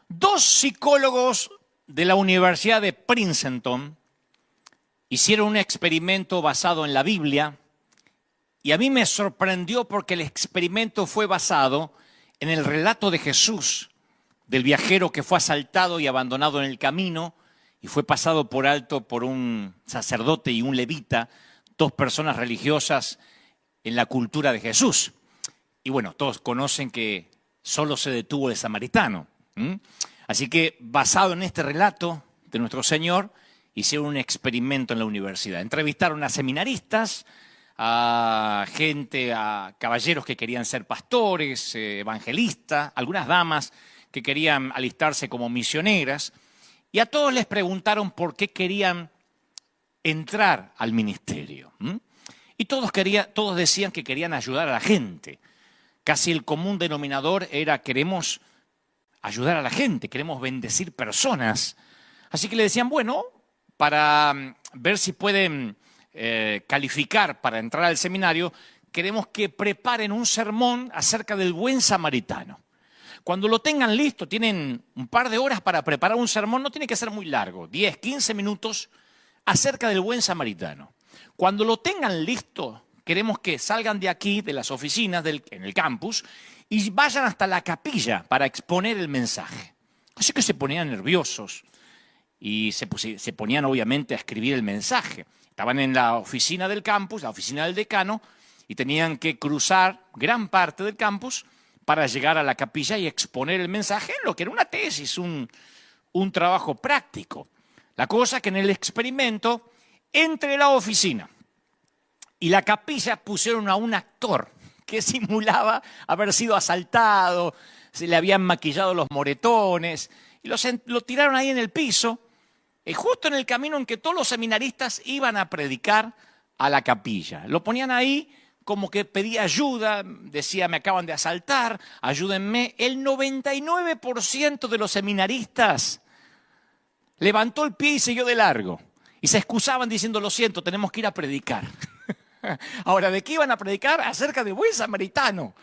Dos psicólogos de la Universidad de Princeton hicieron un experimento basado en la Biblia y a mí me sorprendió porque el experimento fue basado en el relato de Jesús, del viajero que fue asaltado y abandonado en el camino y fue pasado por alto por un sacerdote y un levita, dos personas religiosas en la cultura de Jesús. Y bueno, todos conocen que solo se detuvo el samaritano. Así que, basado en este relato de nuestro Señor, hicieron un experimento en la universidad. Entrevistaron a seminaristas, a gente, a caballeros que querían ser pastores, evangelistas, algunas damas que querían alistarse como misioneras, y a todos les preguntaron por qué querían entrar al ministerio. Y todos decían que querían ayudar a la gente. Casi el común denominador era queremos ayudar a la gente, queremos bendecir personas. Así que le decían, bueno, para ver si pueden calificar para entrar al seminario, queremos que preparen un sermón acerca del buen samaritano. Cuando lo tengan listo, tienen un par de horas para preparar un sermón, no tiene que ser muy largo, 10, 15 minutos, acerca del buen samaritano. Cuando lo tengan listo, queremos que salgan de aquí, de las oficinas, en el campus, y vayan hasta la capilla para exponer el mensaje. Así que se ponían nerviosos y se ponían obviamente a escribir el mensaje. Estaban en la oficina del campus, la oficina del decano, y tenían que cruzar gran parte del campus para llegar a la capilla y exponer el mensaje en lo que era una tesis, un trabajo práctico. La cosa que en el experimento, entre la oficina y la capilla pusieron a un actor que simulaba haber sido asaltado, se le habían maquillado los moretones, y lo tiraron ahí en el piso, justo en el camino en que todos los seminaristas iban a predicar a la capilla. Lo ponían ahí como que pedía ayuda, decía, me acaban de asaltar, ayúdenme. El 99% de los seminaristas levantó el pie y siguió de largo. Y se excusaban diciendo, lo siento, tenemos que ir a predicar. Ahora, ¿de qué iban a predicar? Acerca de buen samaritano.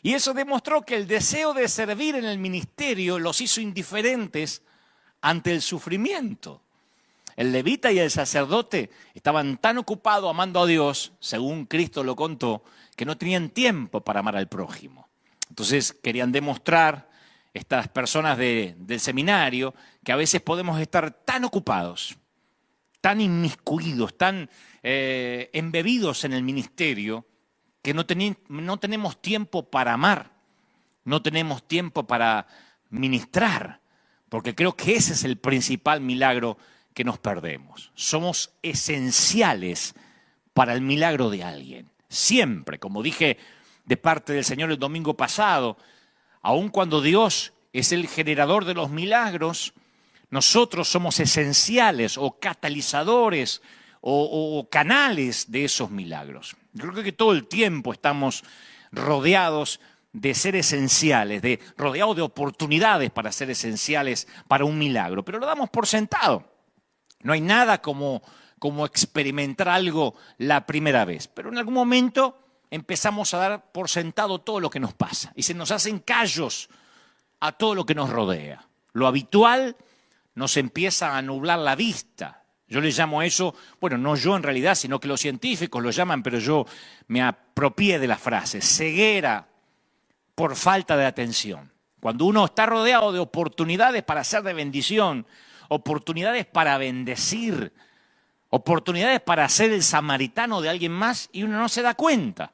Y eso demostró que el deseo de servir en el ministerio los hizo indiferentes ante el sufrimiento. El levita y el sacerdote estaban tan ocupados amando a Dios, según Cristo lo contó, que no tenían tiempo para amar al prójimo. Entonces querían demostrar, estas personas del seminario, que a veces podemos estar tan ocupados, tan inmiscuidos, tan embebidos en el ministerio, que no tenemos tiempo para amar, no tenemos tiempo para ministrar, porque creo que ese es el principal milagro que nos perdemos. Somos esenciales para el milagro de alguien. Siempre, como dije de parte del Señor el domingo pasado, aun cuando Dios es el generador de los milagros, nosotros somos esenciales o catalizadores o canales de esos milagros. Yo creo que todo el tiempo estamos rodeados de ser esenciales, rodeados de oportunidades para ser esenciales para un milagro, pero lo damos por sentado. No hay nada como experimentar algo la primera vez, pero en algún momento empezamos a dar por sentado todo lo que nos pasa y se nos hacen callos a todo lo que nos rodea. Lo habitual nos empieza a nublar la vista. Yo le llamo a eso, bueno, no yo en realidad, sino que los científicos lo llaman, pero yo me apropié de la frase, ceguera por falta de atención. Cuando uno está rodeado de oportunidades para ser de bendición, oportunidades para bendecir, oportunidades para ser el samaritano de alguien más y uno no se da cuenta.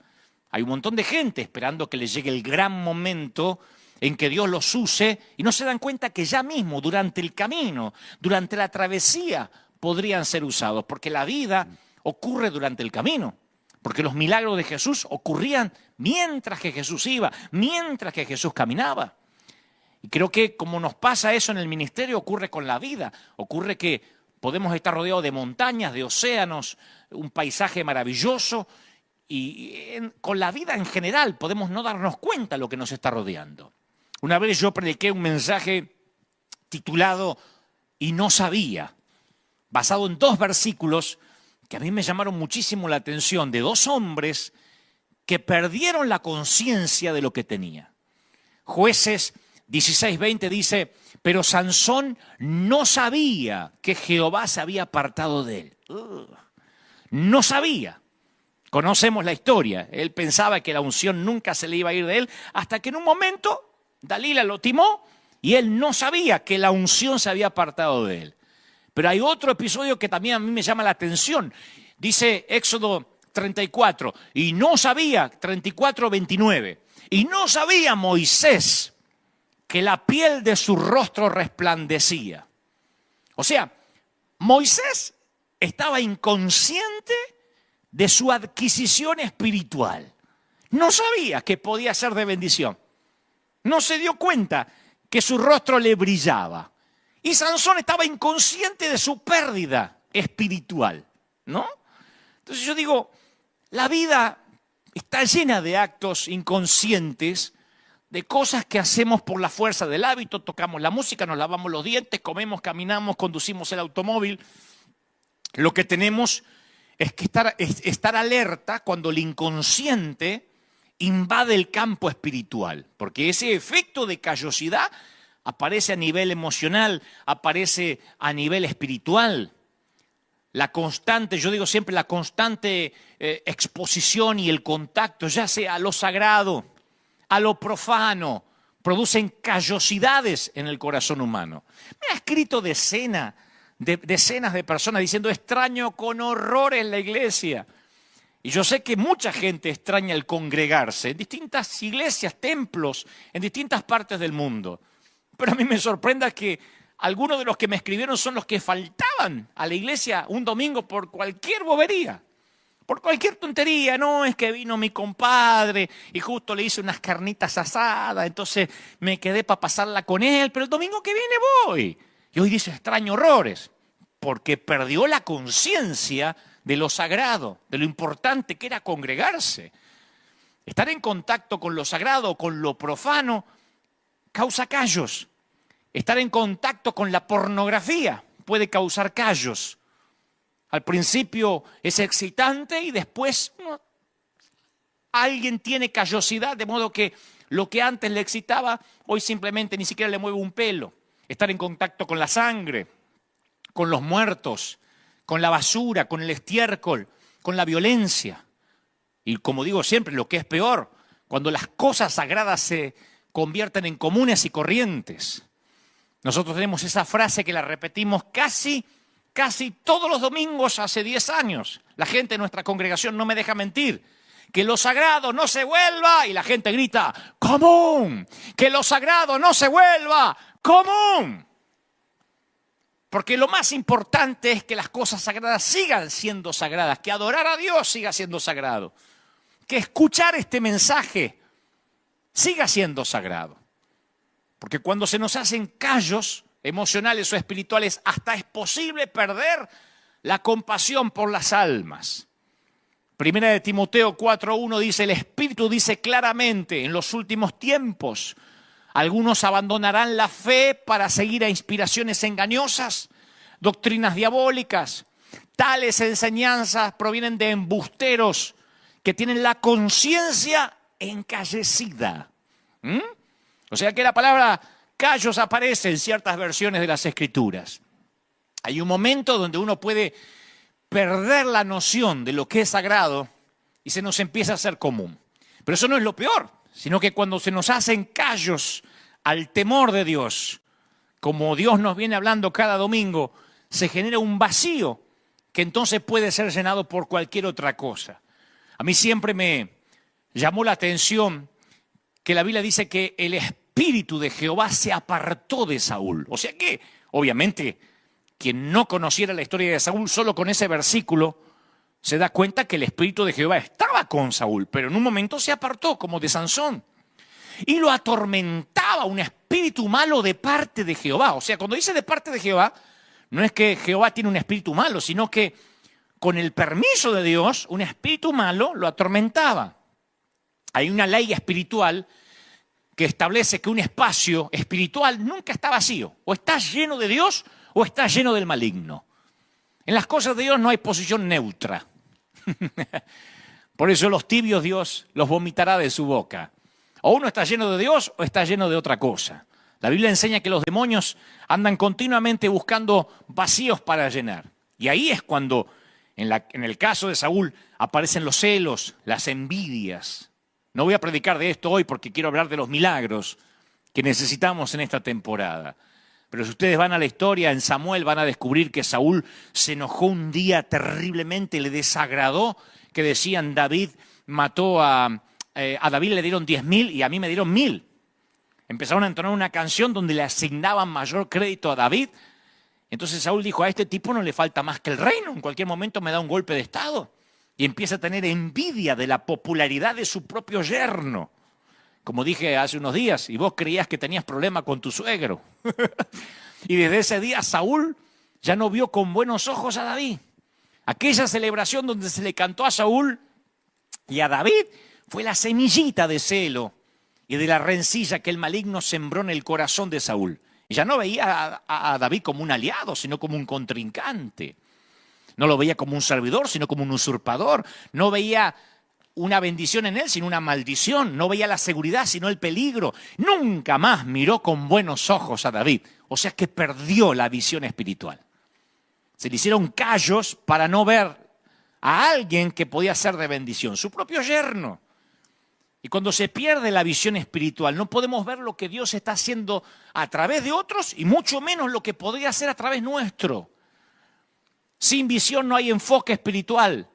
Hay un montón de gente esperando que le llegue el gran momento en que Dios los use y no se dan cuenta que ya mismo, durante el camino, durante la travesía, podrían ser usados, porque la vida ocurre durante el camino, porque los milagros de Jesús ocurrían mientras que Jesús iba, mientras que Jesús caminaba. Y creo que como nos pasa eso en el ministerio, ocurre con la vida. Ocurre que podemos estar rodeados de montañas, de océanos, un paisaje maravilloso, y con la vida en general podemos no darnos cuenta de lo que nos está rodeando. Una vez yo prediqué un mensaje titulado "Y no sabía", basado en 2 versículos que a mí me llamaron muchísimo la atención, de 2 hombres que perdieron la conciencia de lo que tenían. Jueces 16:20 dice, pero Sansón no sabía que Jehová se había apartado de él. No sabía. Conocemos la historia. Él pensaba que la unción nunca se le iba a ir de él, hasta que en un momento Dalila lo timó y él no sabía que la unción se había apartado de él. Pero hay otro episodio que también a mí me llama la atención. Dice Éxodo 34, y no sabía, 34:29, y no sabía Moisés que la piel de su rostro resplandecía. O sea, Moisés estaba inconsciente de su adquisición espiritual. No sabía que podía ser de bendición. No se dio cuenta que su rostro le brillaba. Y Sansón estaba inconsciente de su pérdida espiritual, ¿no? Entonces yo digo, la vida está llena de actos inconscientes, de cosas que hacemos por la fuerza del hábito. Tocamos la música, nos lavamos los dientes, comemos, caminamos, conducimos el automóvil. Lo que tenemos es que estar alerta cuando el inconsciente invade el campo espiritual, porque ese efecto de callosidad aparece a nivel emocional, aparece a nivel espiritual. La constante, yo digo siempre, la constante exposición y el contacto, ya sea a lo sagrado, a lo profano, producen callosidades en el corazón humano. Me ha escrito decenas de personas diciendo, extraño con horror en la iglesia. Y yo sé que mucha gente extraña el congregarse en distintas iglesias, templos, en distintas partes del mundo. Pero a mí me sorprende que algunos de los que me escribieron son los que faltaban a la iglesia un domingo por cualquier bobería, por cualquier tontería. No, es que vino mi compadre y justo le hice unas carnitas asadas, entonces me quedé para pasarla con él, pero el domingo que viene voy. Y hoy dice, extraño horrores, porque perdió la conciencia de lo sagrado, de lo importante que era congregarse. Estar en contacto con lo sagrado, con lo profano, causa callos. Estar en contacto con la pornografía puede causar callos. Al principio es excitante y después alguien tiene callosidad, de modo que lo que antes le excitaba, hoy simplemente ni siquiera le mueve un pelo. Estar en contacto con la sangre, con los muertos, con la basura, con el estiércol, con la violencia. Y como digo siempre, lo que es peor, cuando las cosas sagradas se convierten en comunes y corrientes. Nosotros tenemos esa frase que la repetimos casi todos los domingos hace 10 años. La gente de nuestra congregación no me deja mentir. Que lo sagrado no se vuelva, y la gente grita, común. Que lo sagrado no se vuelva, común. Porque lo más importante es que las cosas sagradas sigan siendo sagradas, que adorar a Dios siga siendo sagrado, que escuchar este mensaje siga siendo sagrado. Porque cuando se nos hacen callos emocionales o espirituales, hasta es posible perder la compasión por las almas. Primera de Timoteo 4:1 dice, el Espíritu dice claramente, en los últimos tiempos, algunos abandonarán la fe para seguir a inspiraciones engañosas, doctrinas diabólicas. Tales enseñanzas provienen de embusteros que tienen la conciencia encallecida. O sea que la palabra callos aparece en ciertas versiones de las Escrituras. Hay un momento donde uno puede perder la noción de lo que es sagrado y se nos empieza a hacer común. Pero eso no es lo peor, sino que cuando se nos hacen callos al temor de Dios, como Dios nos viene hablando cada domingo, se genera un vacío que entonces puede ser llenado por cualquier otra cosa. A mí siempre me llamó la atención que la Biblia dice que el Espíritu de Jehová se apartó de Saúl. O sea que, obviamente, quien no conociera la historia de Saúl, solo con ese versículo, se da cuenta que el Espíritu de Jehová estaba con Saúl, pero en un momento se apartó, como de Sansón. Y lo atormentaba un espíritu malo de parte de Jehová. O sea, cuando dice de parte de Jehová, no es que Jehová tiene un espíritu malo, sino que con el permiso de Dios, un espíritu malo lo atormentaba. Hay una ley espiritual que establece que un espacio espiritual nunca está vacío. O está lleno de Dios o está lleno del maligno. En las cosas de Dios no hay posición neutra. Por eso los tibios Dios los vomitará de su boca. O uno está lleno de Dios o está lleno de otra cosa. La Biblia enseña que los demonios andan continuamente buscando vacíos para llenar. Y ahí es cuando, en el caso de Saúl, aparecen los celos, las envidias. No voy a predicar de esto hoy porque quiero hablar de los milagros que necesitamos en esta temporada. Pero si ustedes van a la historia, en Samuel van a descubrir que Saúl se enojó un día terriblemente, le desagradó que decían David mató a David le dieron 10.000 y a mí me dieron 1.000. Empezaron a entonar una canción donde le asignaban mayor crédito a David. Entonces Saúl dijo, a este tipo no le falta más que el reino, en cualquier momento me da un golpe de estado. Y empieza a tener envidia de la popularidad de su propio yerno. Como dije hace unos días, y vos creías que tenías problema con tu suegro. Y desde ese día Saúl ya no vio con buenos ojos a David. Aquella celebración donde se le cantó a Saúl y a David fue la semillita de celo y de la rencilla que el maligno sembró en el corazón de Saúl. Y ya no veía a David como un aliado, sino como un contrincante. No lo veía como un servidor, sino como un usurpador. No veía una bendición en él, sino una maldición. No veía la seguridad, sino el peligro. Nunca más miró con buenos ojos a David. O sea que perdió la visión espiritual. Se le hicieron callos para no ver a alguien que podía ser de bendición, su propio yerno. Y cuando se pierde la visión espiritual, no podemos ver lo que Dios está haciendo a través de otros y mucho menos lo que podría hacer a través nuestro. Sin visión no hay enfoque espiritual.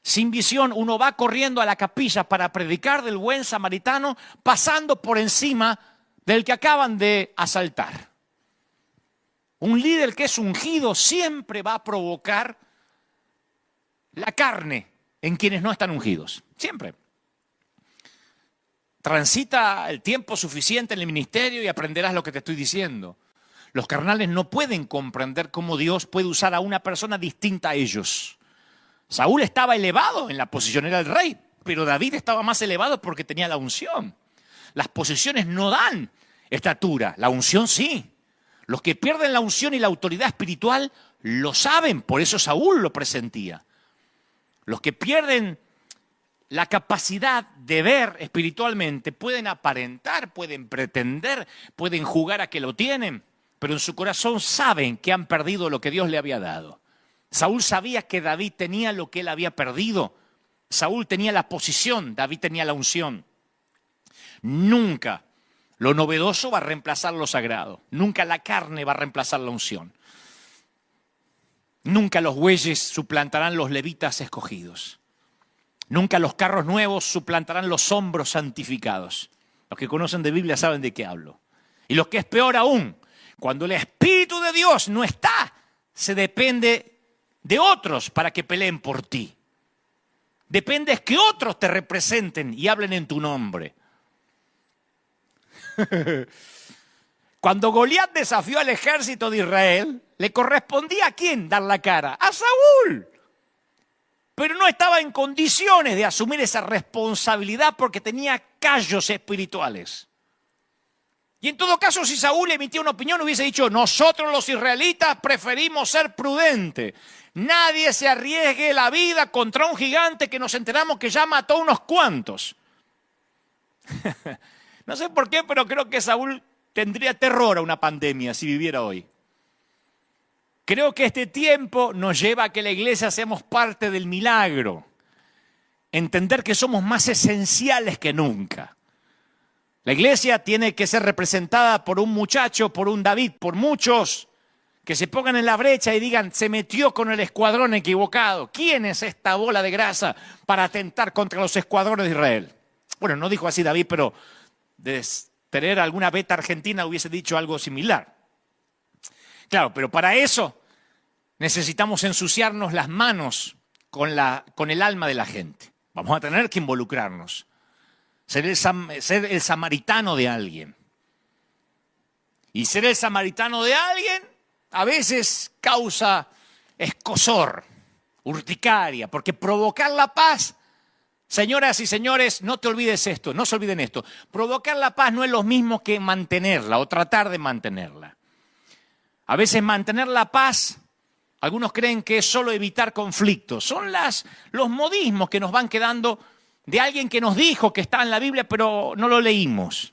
Sin visión uno va corriendo a la capilla para predicar del buen samaritano, pasando por encima del que acaban de asaltar. Un líder que es ungido siempre va a provocar la carne en quienes no están ungidos. Siempre. Transita el tiempo suficiente en el ministerio y aprenderás lo que te estoy diciendo. Los carnales no pueden comprender cómo Dios puede usar a una persona distinta a ellos. Saúl estaba elevado en la posición, era el rey, pero David estaba más elevado porque tenía la unción. Las posiciones no dan estatura, la unción sí. Los que pierden la unción y la autoridad espiritual lo saben, por eso Saúl lo presentía. Los que pierden la capacidad de ver espiritualmente pueden aparentar, pueden pretender, pueden jugar a que lo tienen, pero en su corazón saben que han perdido lo que Dios le había dado. Saúl sabía que David tenía lo que él había perdido. Saúl tenía la posición, David tenía la unción. Nunca lo novedoso va a reemplazar lo sagrado. Nunca la carne va a reemplazar la unción. Nunca los bueyes suplantarán los levitas escogidos. Nunca los carros nuevos suplantarán los hombros santificados. Los que conocen de Biblia saben de qué hablo. Y lo que es peor aún, cuando el Espíritu de Dios no está, se depende de otros para que peleen por ti. Depende que otros te representen y hablen en tu nombre. Cuando Goliat desafió al ejército de Israel, le correspondía ¿a quién dar la cara? A Saúl. Pero no estaba en condiciones de asumir esa responsabilidad porque tenía callos espirituales. Y en todo caso, si Saúl emitía una opinión, hubiese dicho, nosotros los israelitas preferimos ser prudentes. Nadie se arriesgue la vida contra un gigante que nos enteramos que ya mató unos cuantos. No sé por qué, pero creo que Saúl tendría terror a una pandemia si viviera hoy. Creo que este tiempo nos lleva a que la iglesia seamos parte del milagro. Entender que somos más esenciales que nunca. La iglesia tiene que ser representada por un muchacho, por un David, por muchos que se pongan en la brecha y digan, se metió con el escuadrón equivocado. ¿Quién es esta bola de grasa para atentar contra los escuadrones de Israel? Bueno, no dijo así David, pero de tener alguna beta argentina hubiese dicho algo similar. Claro, pero para eso necesitamos ensuciarnos las manos con el alma de la gente. Vamos a tener que involucrarnos. Ser el samaritano de alguien. Y ser el samaritano de alguien a veces causa escozor, urticaria, porque provocar la paz, señoras y señores, no te olvides esto, no se olviden esto. Provocar la paz no es lo mismo que mantenerla o tratar de mantenerla. A veces mantener la paz, algunos creen que es solo evitar conflictos. Son los modismos que nos van quedando de alguien que nos dijo que está en la Biblia, pero no lo leímos.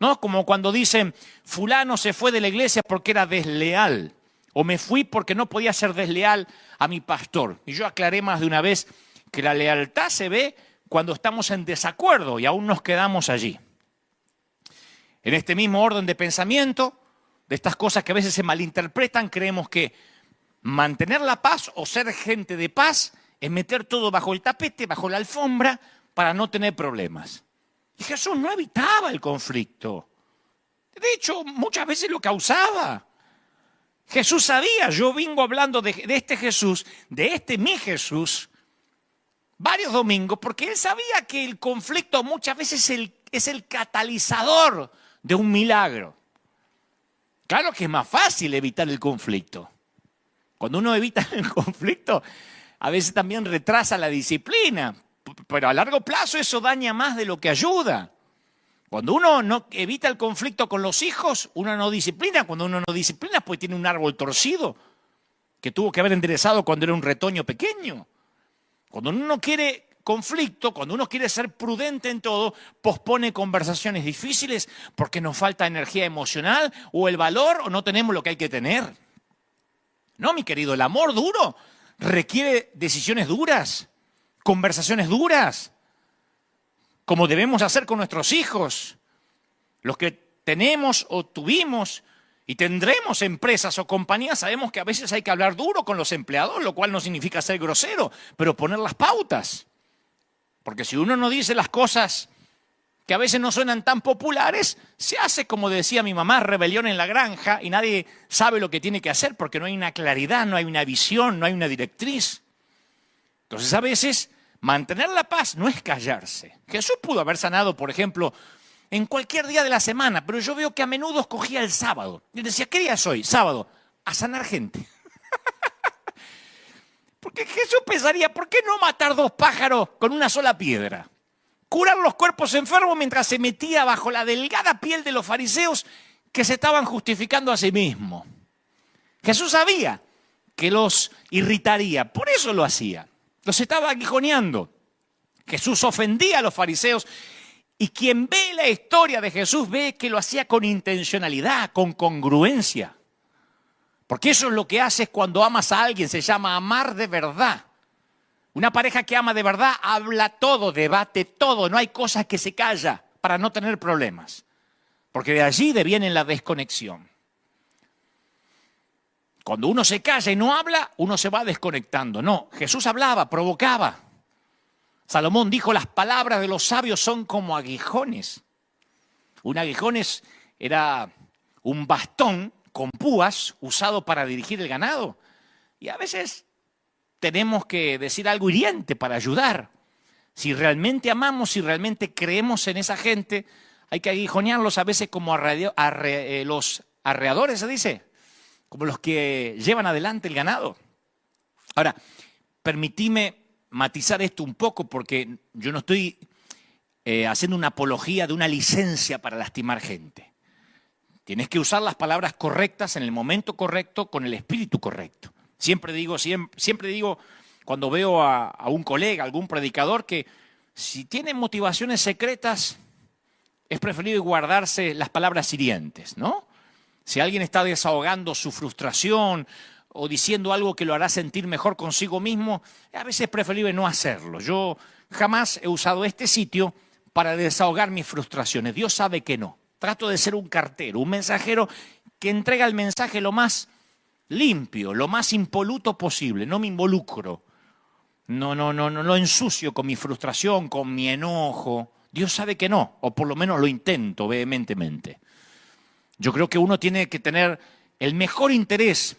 ¿no? Como cuando dicen, fulano se fue de la iglesia porque era desleal, o me fui porque no podía ser desleal a mi pastor. Y yo aclaré más de una vez que la lealtad se ve cuando estamos en desacuerdo y aún nos quedamos allí. En este mismo orden de pensamiento, de estas cosas que a veces se malinterpretan, creemos que mantener la paz o ser gente de paz es meter todo bajo el tapete, bajo la alfombra, para no tener problemas. Y Jesús no evitaba el conflicto. De hecho, muchas veces lo causaba. Jesús sabía, yo vengo hablando de este Jesús, de este mi Jesús, varios domingos, porque él sabía que el conflicto muchas veces es el catalizador de un milagro. Claro que es más fácil evitar el conflicto. Cuando uno evita el conflicto, a veces también retrasa la disciplina, pero a largo plazo eso daña más de lo que ayuda. Cuando uno no evita el conflicto con los hijos, uno no disciplina. Cuando uno no disciplina, pues tiene un árbol torcido que tuvo que haber enderezado cuando era un retoño pequeño. Cuando uno no quiere conflicto, cuando uno quiere ser prudente en todo, pospone conversaciones difíciles porque nos falta energía emocional o el valor o no tenemos lo que hay que tener. No, mi querido, el amor duro requiere decisiones duras, conversaciones duras, como debemos hacer con nuestros hijos. Los que tenemos o tuvimos y tendremos empresas o compañías, sabemos que a veces hay que hablar duro con los empleados, lo cual no significa ser grosero, pero poner las pautas. Porque si uno no dice las cosas que a veces no suenan tan populares, se hace, como decía mi mamá, rebelión en la granja y nadie sabe lo que tiene que hacer porque no hay una claridad, no hay una visión, no hay una directriz. Entonces a veces mantener la paz no es callarse. Jesús pudo haber sanado, por ejemplo, en cualquier día de la semana, pero yo veo que a menudo escogía el sábado. Y decía, ¿qué día es hoy? Sábado. A sanar gente. Porque Jesús pensaría, ¿por qué no matar dos pájaros con una sola piedra? Curar los cuerpos enfermos mientras se metía bajo la delgada piel de los fariseos que se estaban justificando a sí mismos. Jesús sabía que los irritaría, por eso lo hacía. Los estaba aguijoneando. Jesús ofendía a los fariseos y quien ve la historia de Jesús ve que lo hacía con intencionalidad, con congruencia. Porque eso es lo que haces cuando amas a alguien, se llama amar de verdad. Una pareja que ama de verdad habla todo, debate todo, no hay cosas que se calla para no tener problemas. Porque de allí deviene la desconexión. Cuando uno se calla y no habla, uno se va desconectando. No, Jesús hablaba, provocaba. Salomón dijo, las palabras de los sabios son como aguijones. Un aguijón era un bastón con púas usado para dirigir el ganado. Y a veces tenemos que decir algo hiriente para ayudar. Si realmente amamos, si realmente creemos en esa gente, hay que aguijonearlos a veces como los arreadores, se dice, como los que llevan adelante el ganado. Ahora, permitime matizar esto un poco porque yo no estoy haciendo una apología de una licencia para lastimar gente. Tienes que usar las palabras correctas en el momento correcto, con el espíritu correcto. Siempre digo cuando veo a un colega, algún predicador, que si tiene motivaciones secretas, es preferible guardarse las palabras hirientes, ¿no? Si alguien está desahogando su frustración o diciendo algo que lo hará sentir mejor consigo mismo, a veces es preferible no hacerlo. Yo jamás he usado este sitio para desahogar mis frustraciones. Dios sabe que no. Trato de ser un cartero, un mensajero que entrega el mensaje lo más limpio, lo más impoluto posible. No me involucro. No lo ensucio con mi frustración, con mi enojo. Dios sabe que no, o por lo menos lo intento vehementemente. Yo creo que uno tiene que tener el mejor interés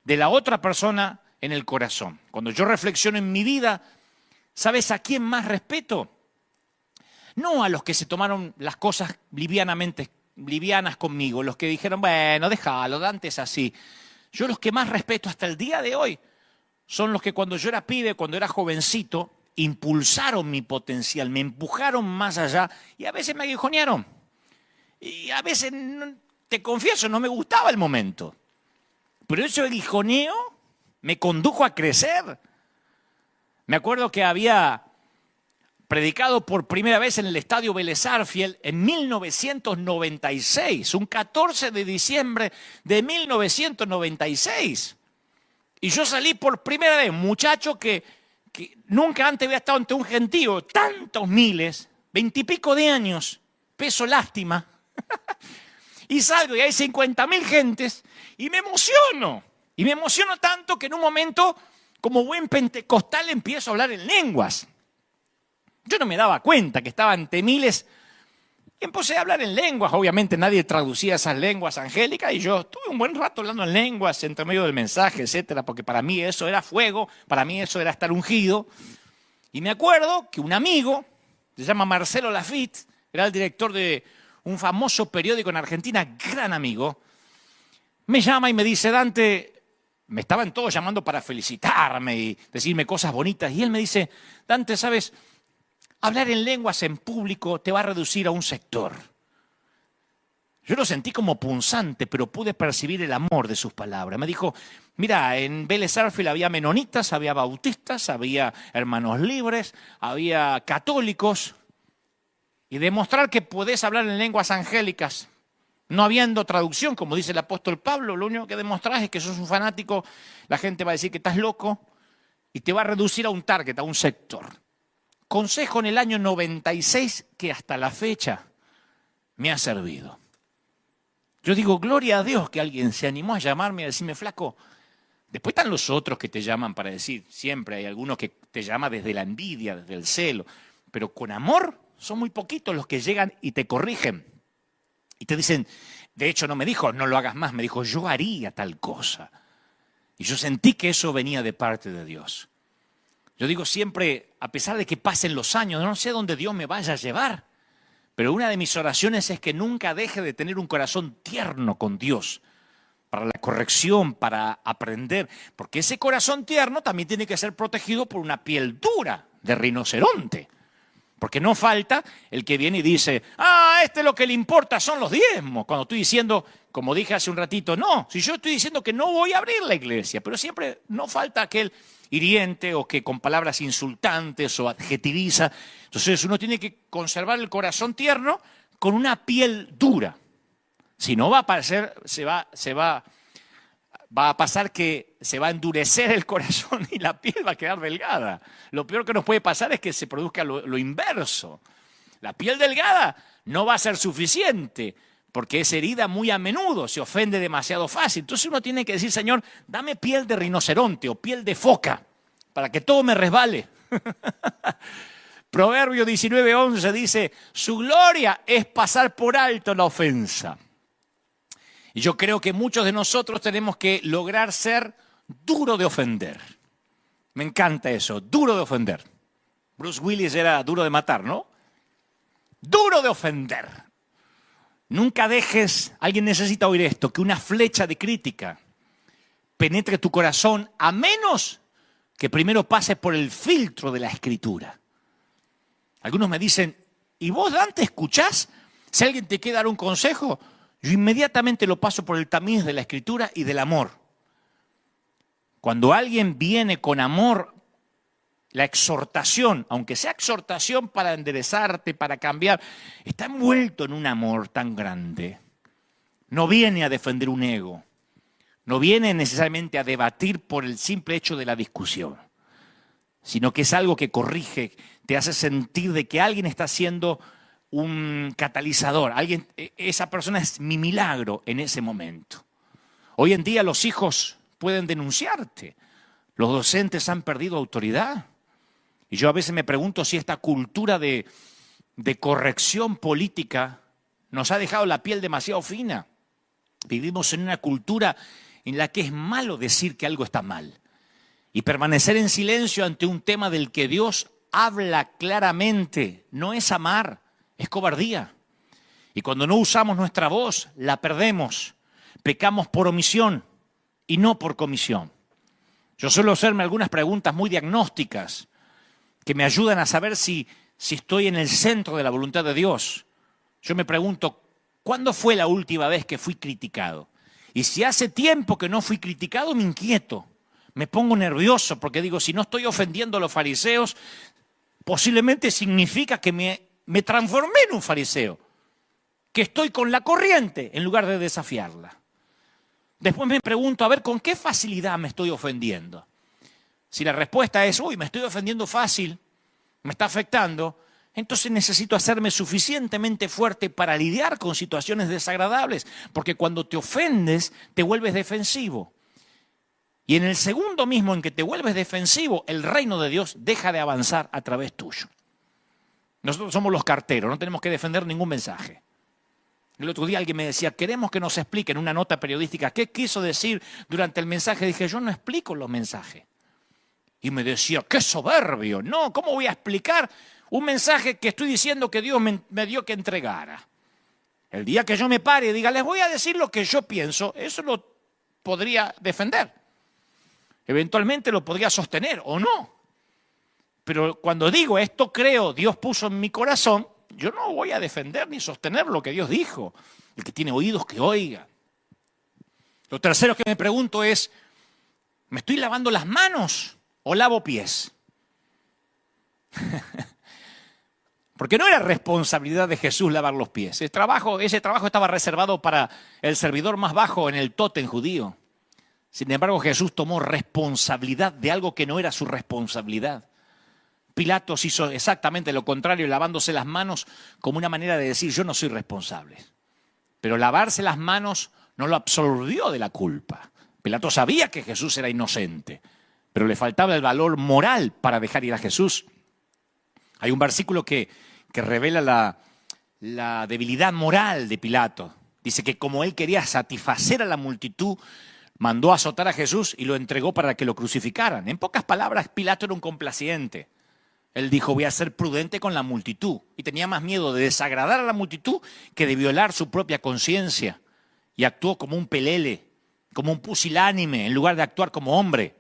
de la otra persona en el corazón. Cuando yo reflexiono en mi vida, ¿sabes a quién más respeto? No a los que se tomaron las cosas livianas conmigo, los que dijeron, bueno, déjalo, Dante es así. Yo los que más respeto hasta el día de hoy son los que cuando yo era pibe, cuando era jovencito, impulsaron mi potencial, me empujaron más allá y a veces me aguijonearon. Y a veces, te confieso, no me gustaba el momento. Pero ese aguijoneo me condujo a crecer. Me acuerdo que había predicado por primera vez en el Estadio Vélez Sarsfield en 1996, un 14 de diciembre de 1996. Y yo salí por primera vez, un muchacho que nunca antes había estado ante un gentío, tantos miles, 20 y pico de años, peso lástima. Y salgo y hay 50.000 gentes y me emociono. Y me emociono tanto que en un momento, como buen pentecostal, empiezo a hablar en lenguas. Yo no me daba cuenta que estaba ante miles. Y empecé a hablar en lenguas. Obviamente nadie traducía esas lenguas angélicas y yo estuve un buen rato hablando en lenguas entre medio del mensaje, etcétera, porque para mí eso era fuego, para mí eso era estar ungido. Y me acuerdo que un amigo, se llama Marcelo Lafitte, era el director de un famoso periódico en Argentina, gran amigo, me llama y me dice: Dante, me estaban todos llamando para felicitarme y decirme cosas bonitas, y él me dice: Dante, ¿sabes? Hablar en lenguas en público te va a reducir a un sector. Yo lo sentí como punzante, pero pude percibir el amor de sus palabras. Me dijo: mira, en Vélez Sarsfield había menonitas, había bautistas, había hermanos libres, había católicos. Y demostrar que podés hablar en lenguas angélicas, no habiendo traducción, como dice el apóstol Pablo, lo único que demostrás es que sos un fanático, la gente va a decir que estás loco y te va a reducir a un target, a un sector. Consejo en el año 96 que hasta la fecha me ha servido. Yo digo, gloria a Dios que alguien se animó a llamarme y a decirme: flaco. Después están los otros que te llaman para decir, siempre hay algunos que te llaman desde la envidia, desde el celo, pero con amor son muy poquitos los que llegan y te corrigen. Y te dicen, de hecho no me dijo, no lo hagas más, me dijo, yo haría tal cosa. Y yo sentí que eso venía de parte de Dios. Yo digo siempre, a pesar de que pasen los años, no sé dónde Dios me vaya a llevar, pero una de mis oraciones es que nunca deje de tener un corazón tierno con Dios, para la corrección, para aprender, porque ese corazón tierno también tiene que ser protegido por una piel dura de rinoceronte. Porque no falta el que viene y dice: ah, lo que le importa son los diezmos. Cuando estoy diciendo, como dije hace un ratito, no, si yo estoy diciendo que no voy a abrir la iglesia, pero siempre no falta aquel hiriente o que con palabras insultantes o adjetiviza. Entonces uno tiene que conservar el corazón tierno con una piel dura. Si no va a pasar, va a pasar que se va a endurecer el corazón y la piel va a quedar delgada. Lo peor que nos puede pasar es que se produzca lo inverso. La piel delgada no va a ser suficiente porque es herida muy a menudo, se ofende demasiado fácil. Entonces uno tiene que decir: Señor, dame piel de rinoceronte o piel de foca para que todo me resbale. Proverbio 19:11 dice: su gloria es pasar por alto la ofensa. Y yo creo que muchos de nosotros tenemos que lograr ser duro de ofender. Me encanta eso, duro de ofender. Bruce Willis era duro de matar, ¿no? Duro de ofender. Nunca dejes, alguien necesita oír esto, que una flecha de crítica penetre tu corazón, a menos que primero pase por el filtro de la Escritura. Algunos me dicen: ¿y vos, Dante, escuchás? Si alguien te quiere dar un consejo, yo inmediatamente lo paso por el tamiz de la Escritura y del amor. Cuando alguien viene con amor, la exhortación, aunque sea exhortación para enderezarte, para cambiar, está envuelto en un amor tan grande. No viene a defender un ego, no viene necesariamente a debatir por el simple hecho de la discusión, sino que es algo que corrige, te hace sentir de que alguien está haciendo un catalizador, esa persona es mi milagro en ese momento. Hoy en día los hijos pueden denunciarte, los docentes han perdido autoridad. Y yo a veces me pregunto si esta cultura de corrección política nos ha dejado la piel demasiado fina. Vivimos en una cultura en la que es malo decir que algo está mal y permanecer en silencio ante un tema del que Dios habla claramente. No es amar, es cobardía. Y cuando no usamos nuestra voz, la perdemos. Pecamos por omisión y no por comisión. Yo suelo hacerme algunas preguntas muy diagnósticas que me ayudan a saber si estoy en el centro de la voluntad de Dios. Yo me pregunto, ¿cuándo fue la última vez que fui criticado? Y si hace tiempo que no fui criticado, me inquieto, me pongo nervioso porque digo, si no estoy ofendiendo a los fariseos, posiblemente significa que me transformé en un fariseo, que estoy con la corriente en lugar de desafiarla. Después me pregunto, a ver, ¿con qué facilidad me estoy ofendiendo? Si la respuesta es, uy, me estoy ofendiendo fácil, me está afectando, entonces necesito hacerme suficientemente fuerte para lidiar con situaciones desagradables, porque cuando te ofendes, te vuelves defensivo. Y en el segundo mismo en que te vuelves defensivo, el reino de Dios deja de avanzar a través tuyo. Nosotros somos los carteros, no tenemos que defender ningún mensaje. El otro día alguien me decía, queremos que nos expliquen en una nota periodística qué quiso decir durante el mensaje. Dije, yo no explico los mensajes. Y me decía, qué soberbio. No, ¿cómo voy a explicar un mensaje que estoy diciendo que Dios me dio que entregara? El día que yo me pare y diga, les voy a decir lo que yo pienso, eso lo podría defender. Eventualmente lo podría sostener o no. Pero cuando digo esto creo, Dios puso en mi corazón, yo no voy a defender ni sostener lo que Dios dijo. El que tiene oídos que oiga. Lo tercero que me pregunto es, ¿me estoy lavando las manos o lavo pies? Porque no era responsabilidad de Jesús lavar los pies. Ese trabajo estaba reservado para el servidor más bajo en el tótem judío. Sin embargo, Jesús tomó responsabilidad de algo que no era su responsabilidad. Pilatos hizo exactamente lo contrario, lavándose las manos como una manera de decir, yo no soy responsable. Pero lavarse las manos no lo absolvió de la culpa. Pilatos sabía que Jesús era inocente, pero le faltaba el valor moral para dejar ir a Jesús. Hay un versículo que revela la debilidad moral de Pilato. Dice que como él quería satisfacer a la multitud, mandó azotar a Jesús y lo entregó para que lo crucificaran. En pocas palabras, Pilato era un complaciente. Él dijo, voy a ser prudente con la multitud. Y tenía más miedo de desagradar a la multitud que de violar su propia conciencia. Y actuó como un pelele, como un pusilánime, en lugar de actuar como hombre.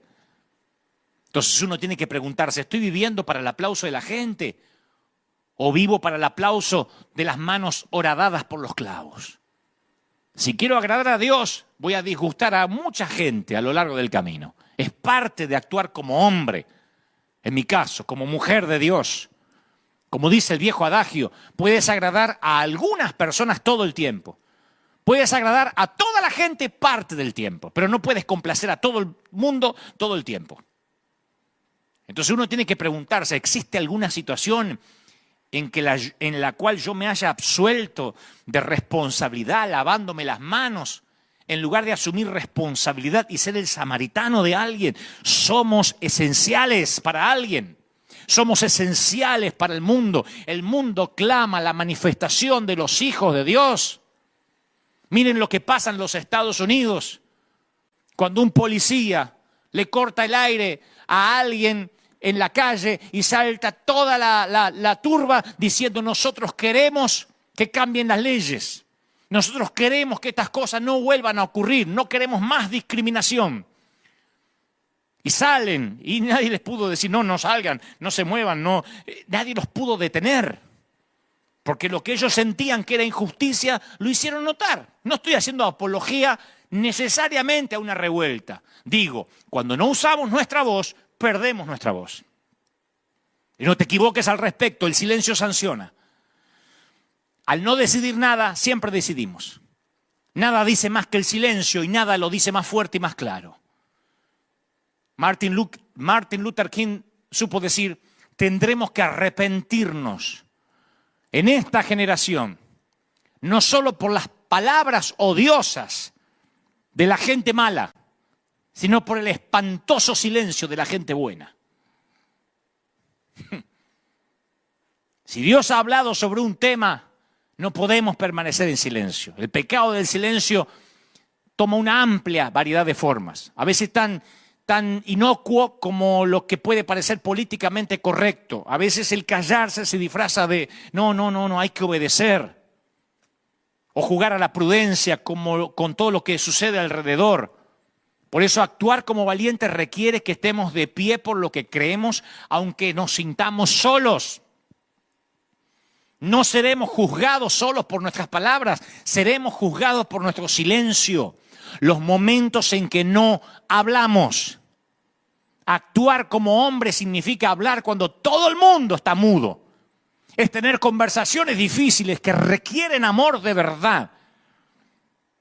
Entonces uno tiene que preguntarse, ¿estoy viviendo para el aplauso de la gente? ¿O vivo para el aplauso de las manos horadadas por los clavos? Si quiero agradar a Dios, voy a disgustar a mucha gente a lo largo del camino. Es parte de actuar como hombre. En mi caso, como mujer de Dios, como dice el viejo adagio, puedes agradar a algunas personas todo el tiempo. Puedes agradar a toda la gente parte del tiempo, pero no puedes complacer a todo el mundo todo el tiempo. Entonces uno tiene que preguntarse, ¿existe alguna situación en la cual yo me haya absuelto de responsabilidad lavándome las manos? En lugar de asumir responsabilidad y ser el samaritano de alguien, somos esenciales para alguien. Somos esenciales para el mundo. El mundo clama la manifestación de los hijos de Dios. Miren lo que pasa en los Estados Unidos. Cuando un policía le corta el aire a alguien en la calle y salta toda la turba diciendo nosotros queremos que cambien las leyes. Nosotros queremos que estas cosas no vuelvan a ocurrir, no queremos más discriminación. Y salen y nadie les pudo decir, no salgan, no se muevan, nadie los pudo detener. Porque lo que ellos sentían que era injusticia, lo hicieron notar. No estoy haciendo apología necesariamente a una revuelta. Digo, cuando no usamos nuestra voz, perdemos nuestra voz. Y no te equivoques al respecto, el silencio sanciona. Al no decidir nada, siempre decidimos. Nada dice más que el silencio y nada lo dice más fuerte y más claro. Martin Luther King supo decir, tendremos que arrepentirnos en esta generación, no solo por las palabras odiosas de la gente mala, sino por el espantoso silencio de la gente buena. Si Dios ha hablado sobre un tema, no podemos permanecer en silencio. El pecado del silencio toma una amplia variedad de formas, a veces tan inocuo como lo que puede parecer políticamente correcto. A veces el callarse se disfraza de no, hay que obedecer. O jugar a la prudencia como con todo lo que sucede alrededor. Por eso actuar como valientes requiere que estemos de pie por lo que creemos, aunque nos sintamos solos. No seremos juzgados solos por nuestras palabras, seremos juzgados por nuestro silencio. Los momentos en que no hablamos. Actuar como hombre significa hablar cuando todo el mundo está mudo. Es tener conversaciones difíciles que requieren amor de verdad.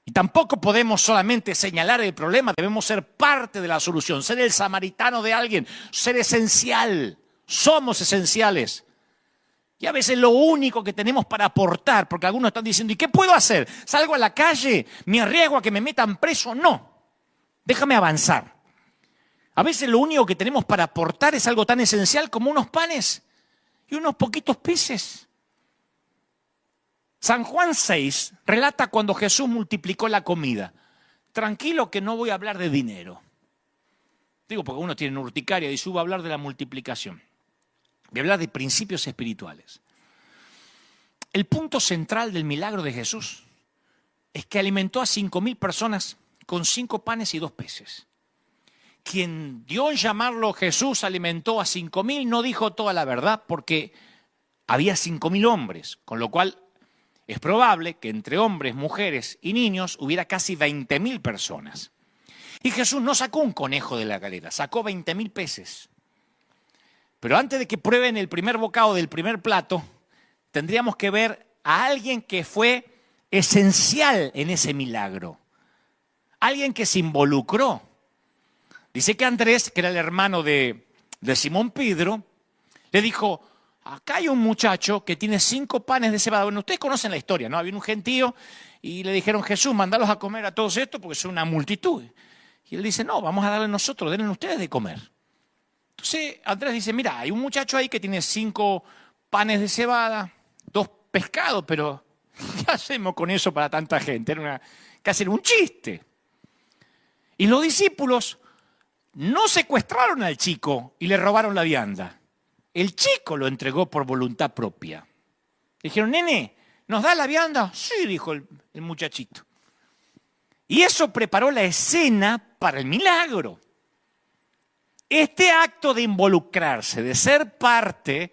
Y tampoco podemos solamente señalar el problema, debemos ser parte de la solución, ser el samaritano de alguien, ser esencial. Somos esenciales. Y a veces lo único que tenemos para aportar, porque algunos están diciendo, ¿y qué puedo hacer? ¿Salgo a la calle? ¿Me arriesgo a que me metan preso? No. Déjame avanzar. A veces lo único que tenemos para aportar es algo tan esencial como unos panes y unos poquitos peces. San Juan 6 relata cuando Jesús multiplicó la comida. Tranquilo que no voy a hablar de dinero. Digo, porque uno tiene urticaria y subo a hablar de la multiplicación. Voy a hablar de principios espirituales. El punto central del milagro de Jesús es que alimentó a 5.000 personas con 5 panes y 2 peces. Quien dio en llamarlo Jesús alimentó a 5.000 no dijo toda la verdad porque había 5.000 hombres, con lo cual es probable que entre hombres, mujeres y niños hubiera casi 20.000 personas. Y Jesús no sacó un conejo de la galera, sacó 20.000 peces. Pero antes de que prueben el primer bocado del primer plato, tendríamos que ver a alguien que fue esencial en ese milagro. Alguien que se involucró. Dice que Andrés, que era el hermano de Simón Pedro, le dijo, acá hay un muchacho que tiene 5 panes de cebada. Bueno, ustedes conocen la historia, ¿no? Había un gentío y le dijeron, Jesús, mandalos a comer a todos estos porque son una multitud. Y él dice, no, vamos a darle nosotros, denle ustedes de comer. Entonces Andrés dice, mira, hay un muchacho ahí que tiene 5 panes de cebada, 2 pescados, pero ¿qué hacemos con eso para tanta gente? Casi era un chiste. Y los discípulos no secuestraron al chico y le robaron la vianda. El chico lo entregó por voluntad propia. Dijeron, nene, ¿nos da la vianda? Sí, dijo el muchachito. Y eso preparó la escena para el milagro. Este acto de involucrarse, de ser parte,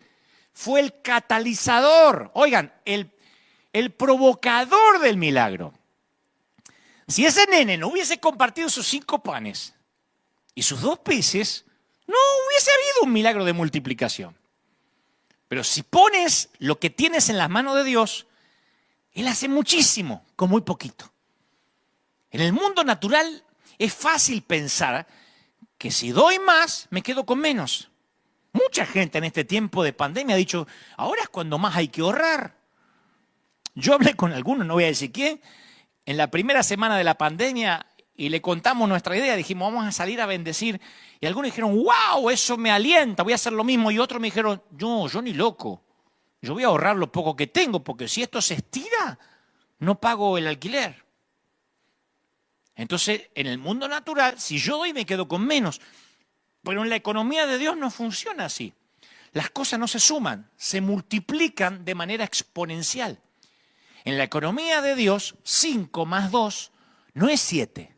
fue el catalizador, oigan, el provocador del milagro. Si ese nene no hubiese compartido sus 5 panes y sus 2 peces, no hubiese habido un milagro de multiplicación. Pero si pones lo que tienes en las manos de Dios, Él hace muchísimo con muy poquito. En el mundo natural es fácil pensar que si doy más, me quedo con menos. Mucha gente en este tiempo de pandemia ha dicho, ahora es cuando más hay que ahorrar. Yo hablé con algunos, no voy a decir quién, en la primera semana de la pandemia y le contamos nuestra idea, dijimos, vamos a salir a bendecir. Y algunos dijeron, wow, eso me alienta, voy a hacer lo mismo. Y otros me dijeron, yo ni loco, yo voy a ahorrar lo poco que tengo, porque si esto se estira, no pago el alquiler. Entonces, en el mundo natural, si yo doy, me quedo con menos. Pero en la economía de Dios no funciona así. Las cosas no se suman, se multiplican de manera exponencial. En la economía de Dios, 5 más 2 no es 7.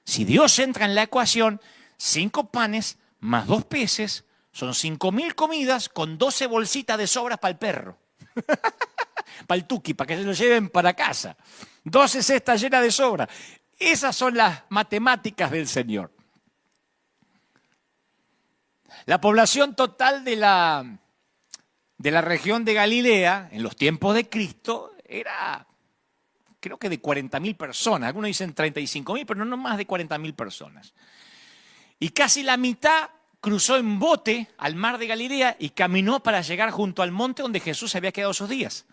Si Dios entra en la ecuación, 5 panes más 2 peces son 5.000 comidas con 12 bolsitas de sobras para el perro. Para el tuki, para que se lo lleven para casa. 12 cestas llenas de sobra. Esas son las matemáticas del Señor. La población total de la región de Galilea, en los tiempos de Cristo, era, creo que de 40.000 personas. Algunos dicen 35.000, pero no más de 40.000 personas. Y casi la mitad cruzó en bote al mar de Galilea y caminó para llegar junto al monte donde Jesús se había quedado esos días.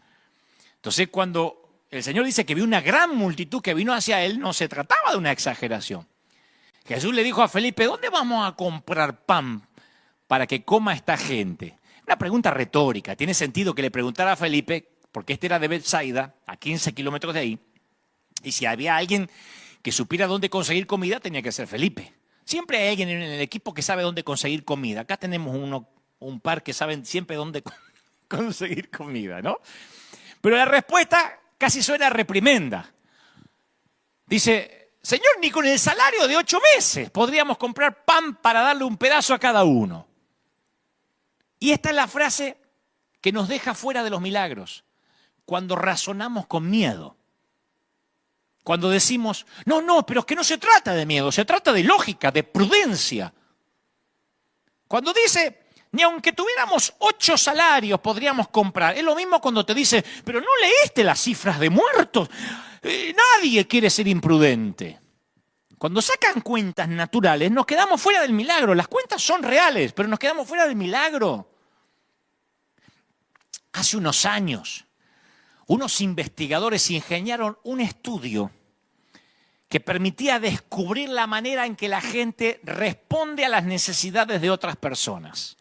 Entonces, cuando el Señor dice que vio una gran multitud que vino hacia Él, no se trataba de una exageración. Jesús le dijo a Felipe, ¿dónde vamos a comprar pan para que coma esta gente? Una pregunta retórica. Tiene sentido que le preguntara a Felipe, porque este era de Betsaida, a 15 kilómetros de ahí, y si había alguien que supiera dónde conseguir comida, tenía que ser Felipe. Siempre hay alguien en el equipo que sabe dónde conseguir comida. Acá tenemos un par que saben siempre dónde conseguir comida, ¿no? Pero la respuesta casi suena a reprimenda. Dice, Señor, ni con el salario de 8 meses podríamos comprar pan para darle un pedazo a cada uno. Y esta es la frase que nos deja fuera de los milagros. Cuando razonamos con miedo. Cuando decimos, no, pero es que no se trata de miedo, se trata de lógica, de prudencia. Cuando dice, ni aunque tuviéramos 8 salarios podríamos comprar. Es lo mismo cuando te dice, pero no leíste las cifras de muertos. Nadie quiere ser imprudente. Cuando sacan cuentas naturales, nos quedamos fuera del milagro. Las cuentas son reales, pero nos quedamos fuera del milagro. Hace unos años, unos investigadores ingeniaron un estudio que permitía descubrir la manera en que la gente responde a las necesidades de otras personas.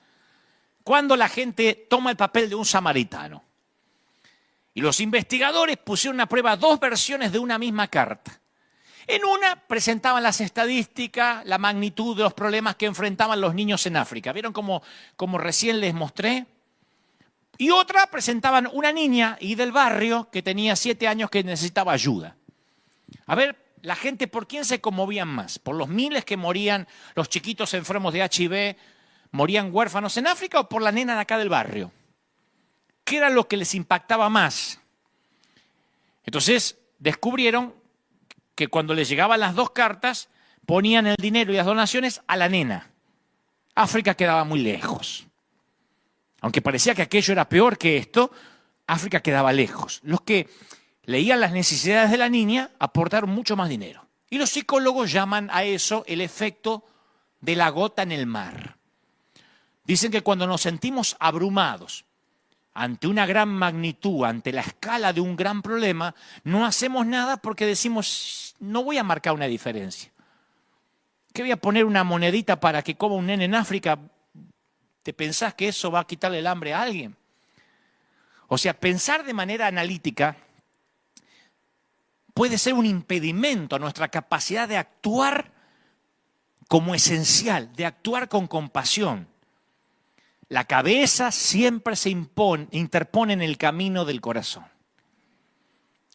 Cuando la gente toma el papel de un samaritano. Y los investigadores pusieron a prueba 2 versiones de una misma carta. En una presentaban las estadísticas, la magnitud de los problemas que enfrentaban los niños en África. ¿Vieron como recién les mostré? Y otra presentaban una niña y del barrio que tenía 7 años que necesitaba ayuda. A ver, la gente, ¿por quién se conmovían más? ¿Por los miles que morían, los chiquitos enfermos de HIV, morían huérfanos en África o por la nena de acá del barrio? ¿Qué era lo que les impactaba más? Entonces descubrieron que cuando les llegaban las 2 cartas, ponían el dinero y las donaciones a la nena. África quedaba muy lejos. Aunque parecía que aquello era peor que esto, África quedaba lejos. Los que leían las necesidades de la niña aportaron mucho más dinero. Y los psicólogos llaman a eso el efecto de la gota en el mar. Dicen que cuando nos sentimos abrumados ante una gran magnitud, ante la escala de un gran problema, no hacemos nada porque decimos, no voy a marcar una diferencia. ¿Qué voy a poner una monedita para que coma un nene en África? ¿Te pensás que eso va a quitarle el hambre a alguien? O sea, pensar de manera analítica puede ser un impedimento a nuestra capacidad de actuar como esencial, de actuar con compasión. La cabeza siempre se interpone en el camino del corazón.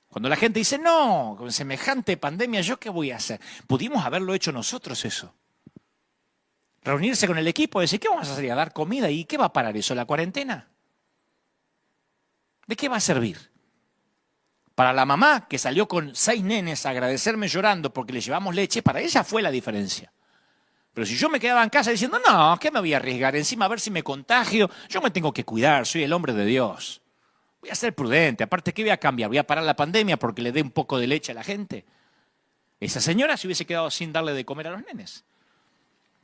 Cuando la gente dice, no, con semejante pandemia, ¿yo qué voy a hacer? Pudimos haberlo hecho nosotros eso. Reunirse con el equipo y decir, ¿qué vamos a hacer? ¿A dar comida? ¿Y qué va a parar eso? ¿La cuarentena? ¿De qué va a servir? Para la mamá que salió con 6 nenes a agradecerme llorando porque le llevamos leche, para ella fue la diferencia. Pero si yo me quedaba en casa diciendo, no, ¿qué me voy a arriesgar? Encima a ver si me contagio, yo me tengo que cuidar, soy el hombre de Dios. Voy a ser prudente, aparte, ¿qué voy a cambiar? ¿Voy a parar la pandemia porque le dé un poco de leche a la gente? Esa señora se hubiese quedado sin darle de comer a los nenes.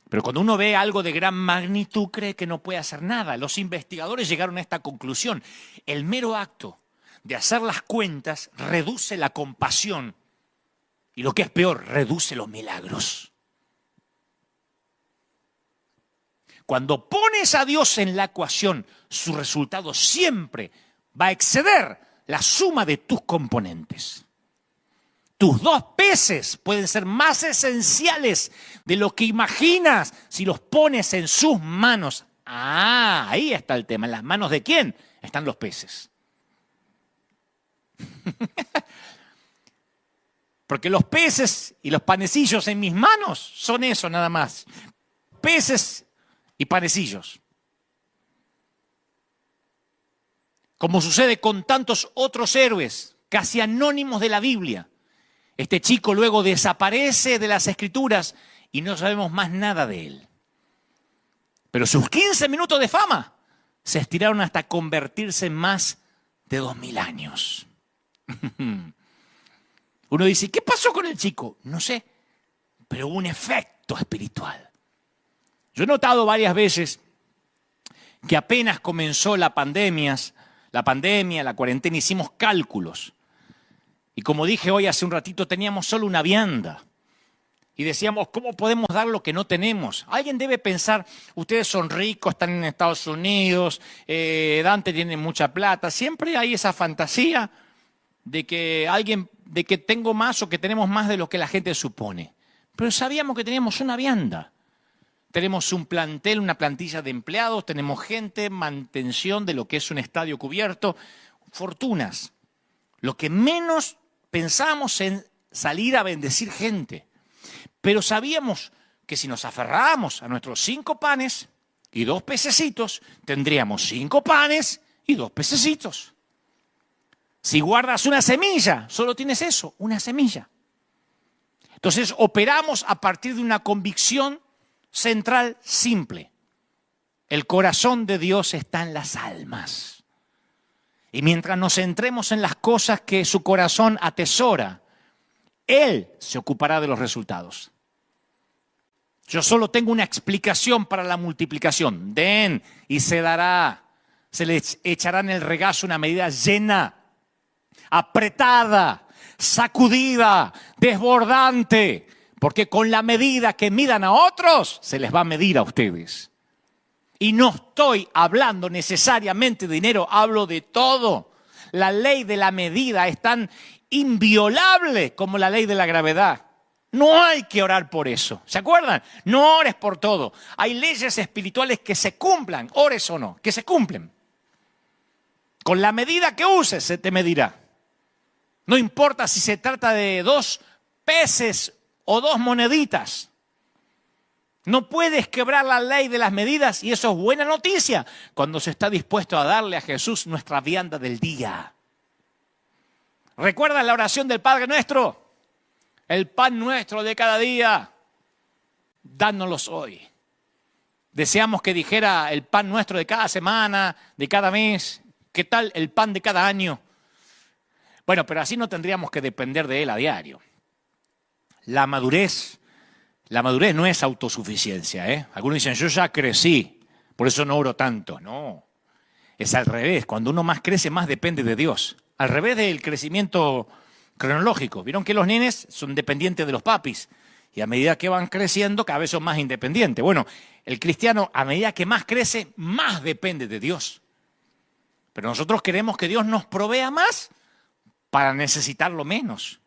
Pero cuando uno ve algo de gran magnitud, cree que no puede hacer nada. Los investigadores llegaron a esta conclusión. El mero acto de hacer las cuentas reduce la compasión y, lo que es peor, reduce los milagros. Cuando pones a Dios en la ecuación, su resultado siempre va a exceder la suma de tus componentes. Tus 2 peces pueden ser más esenciales de lo que imaginas si los pones en sus manos. Ah, ahí está el tema. ¿En las manos de quién están los peces? Porque los peces y los panecillos en mis manos son eso nada más. Peces y panecillos. Como sucede con tantos otros héroes, casi anónimos de la Biblia. Este chico luego desaparece de las Escrituras y no sabemos más nada de él. Pero sus 15 minutos de fama se estiraron hasta convertirse en más de 2000 años. Uno dice, ¿qué pasó con el chico? No sé, pero hubo un efecto espiritual. Yo he notado varias veces que apenas comenzó la pandemia, la cuarentena, hicimos cálculos. Y como dije hoy hace un ratito, teníamos solo una vianda. Y decíamos, ¿cómo podemos dar lo que no tenemos? Alguien debe pensar, ustedes son ricos, están en Estados Unidos, Dante tiene mucha plata. Siempre hay esa fantasía de que tengo más o que tenemos más de lo que la gente supone. Pero sabíamos que teníamos una vianda. Tenemos un plantel, una plantilla de empleados, tenemos gente, mantención de lo que es un estadio cubierto, fortunas. Lo que menos pensamos en salir a bendecir gente. Pero sabíamos que si nos aferrábamos a nuestros 5 panes y 2 pececitos, tendríamos 5 panes y 2 pececitos. Si guardas una semilla, solo tienes eso, una semilla. Entonces operamos a partir de una convicción central simple. El corazón de Dios está en las almas. Y mientras nos centremos en las cosas que su corazón atesora, Él se ocupará de los resultados. Yo solo tengo una explicación para la multiplicación. Den y se dará. Se les echará en el regazo una medida llena, apretada, sacudida, desbordante. Porque con la medida que midan a otros, se les va a medir a ustedes. Y no estoy hablando necesariamente de dinero, hablo de todo. La ley de la medida es tan inviolable como la ley de la gravedad. No hay que orar por eso. ¿Se acuerdan? No ores por todo. Hay leyes espirituales que se cumplan, ores o no, que se cumplen. Con la medida que uses se te medirá. No importa si se trata de 2 peces o 2 moneditas. No puedes quebrar la ley de las medidas y eso es buena noticia cuando se está dispuesto a darle a Jesús nuestra vianda del día. ¿Recuerdas la oración del Padre Nuestro? El pan nuestro de cada día, dánoslos hoy. Deseamos que dijera el pan nuestro de cada semana, de cada mes. ¿Qué tal el pan de cada año? Bueno, pero así no tendríamos que depender de él a diario. La madurez no es autosuficiencia, ¿eh? Algunos dicen, yo ya crecí, por eso no oro tanto. No, es al revés. Cuando uno más crece, más depende de Dios. Al revés del crecimiento cronológico. Vieron que los nenes son dependientes de los papis y a medida que van creciendo cada vez son más independientes. Bueno, el cristiano a medida que más crece, más depende de Dios. Pero nosotros queremos que Dios nos provea más para necesitarlo menos.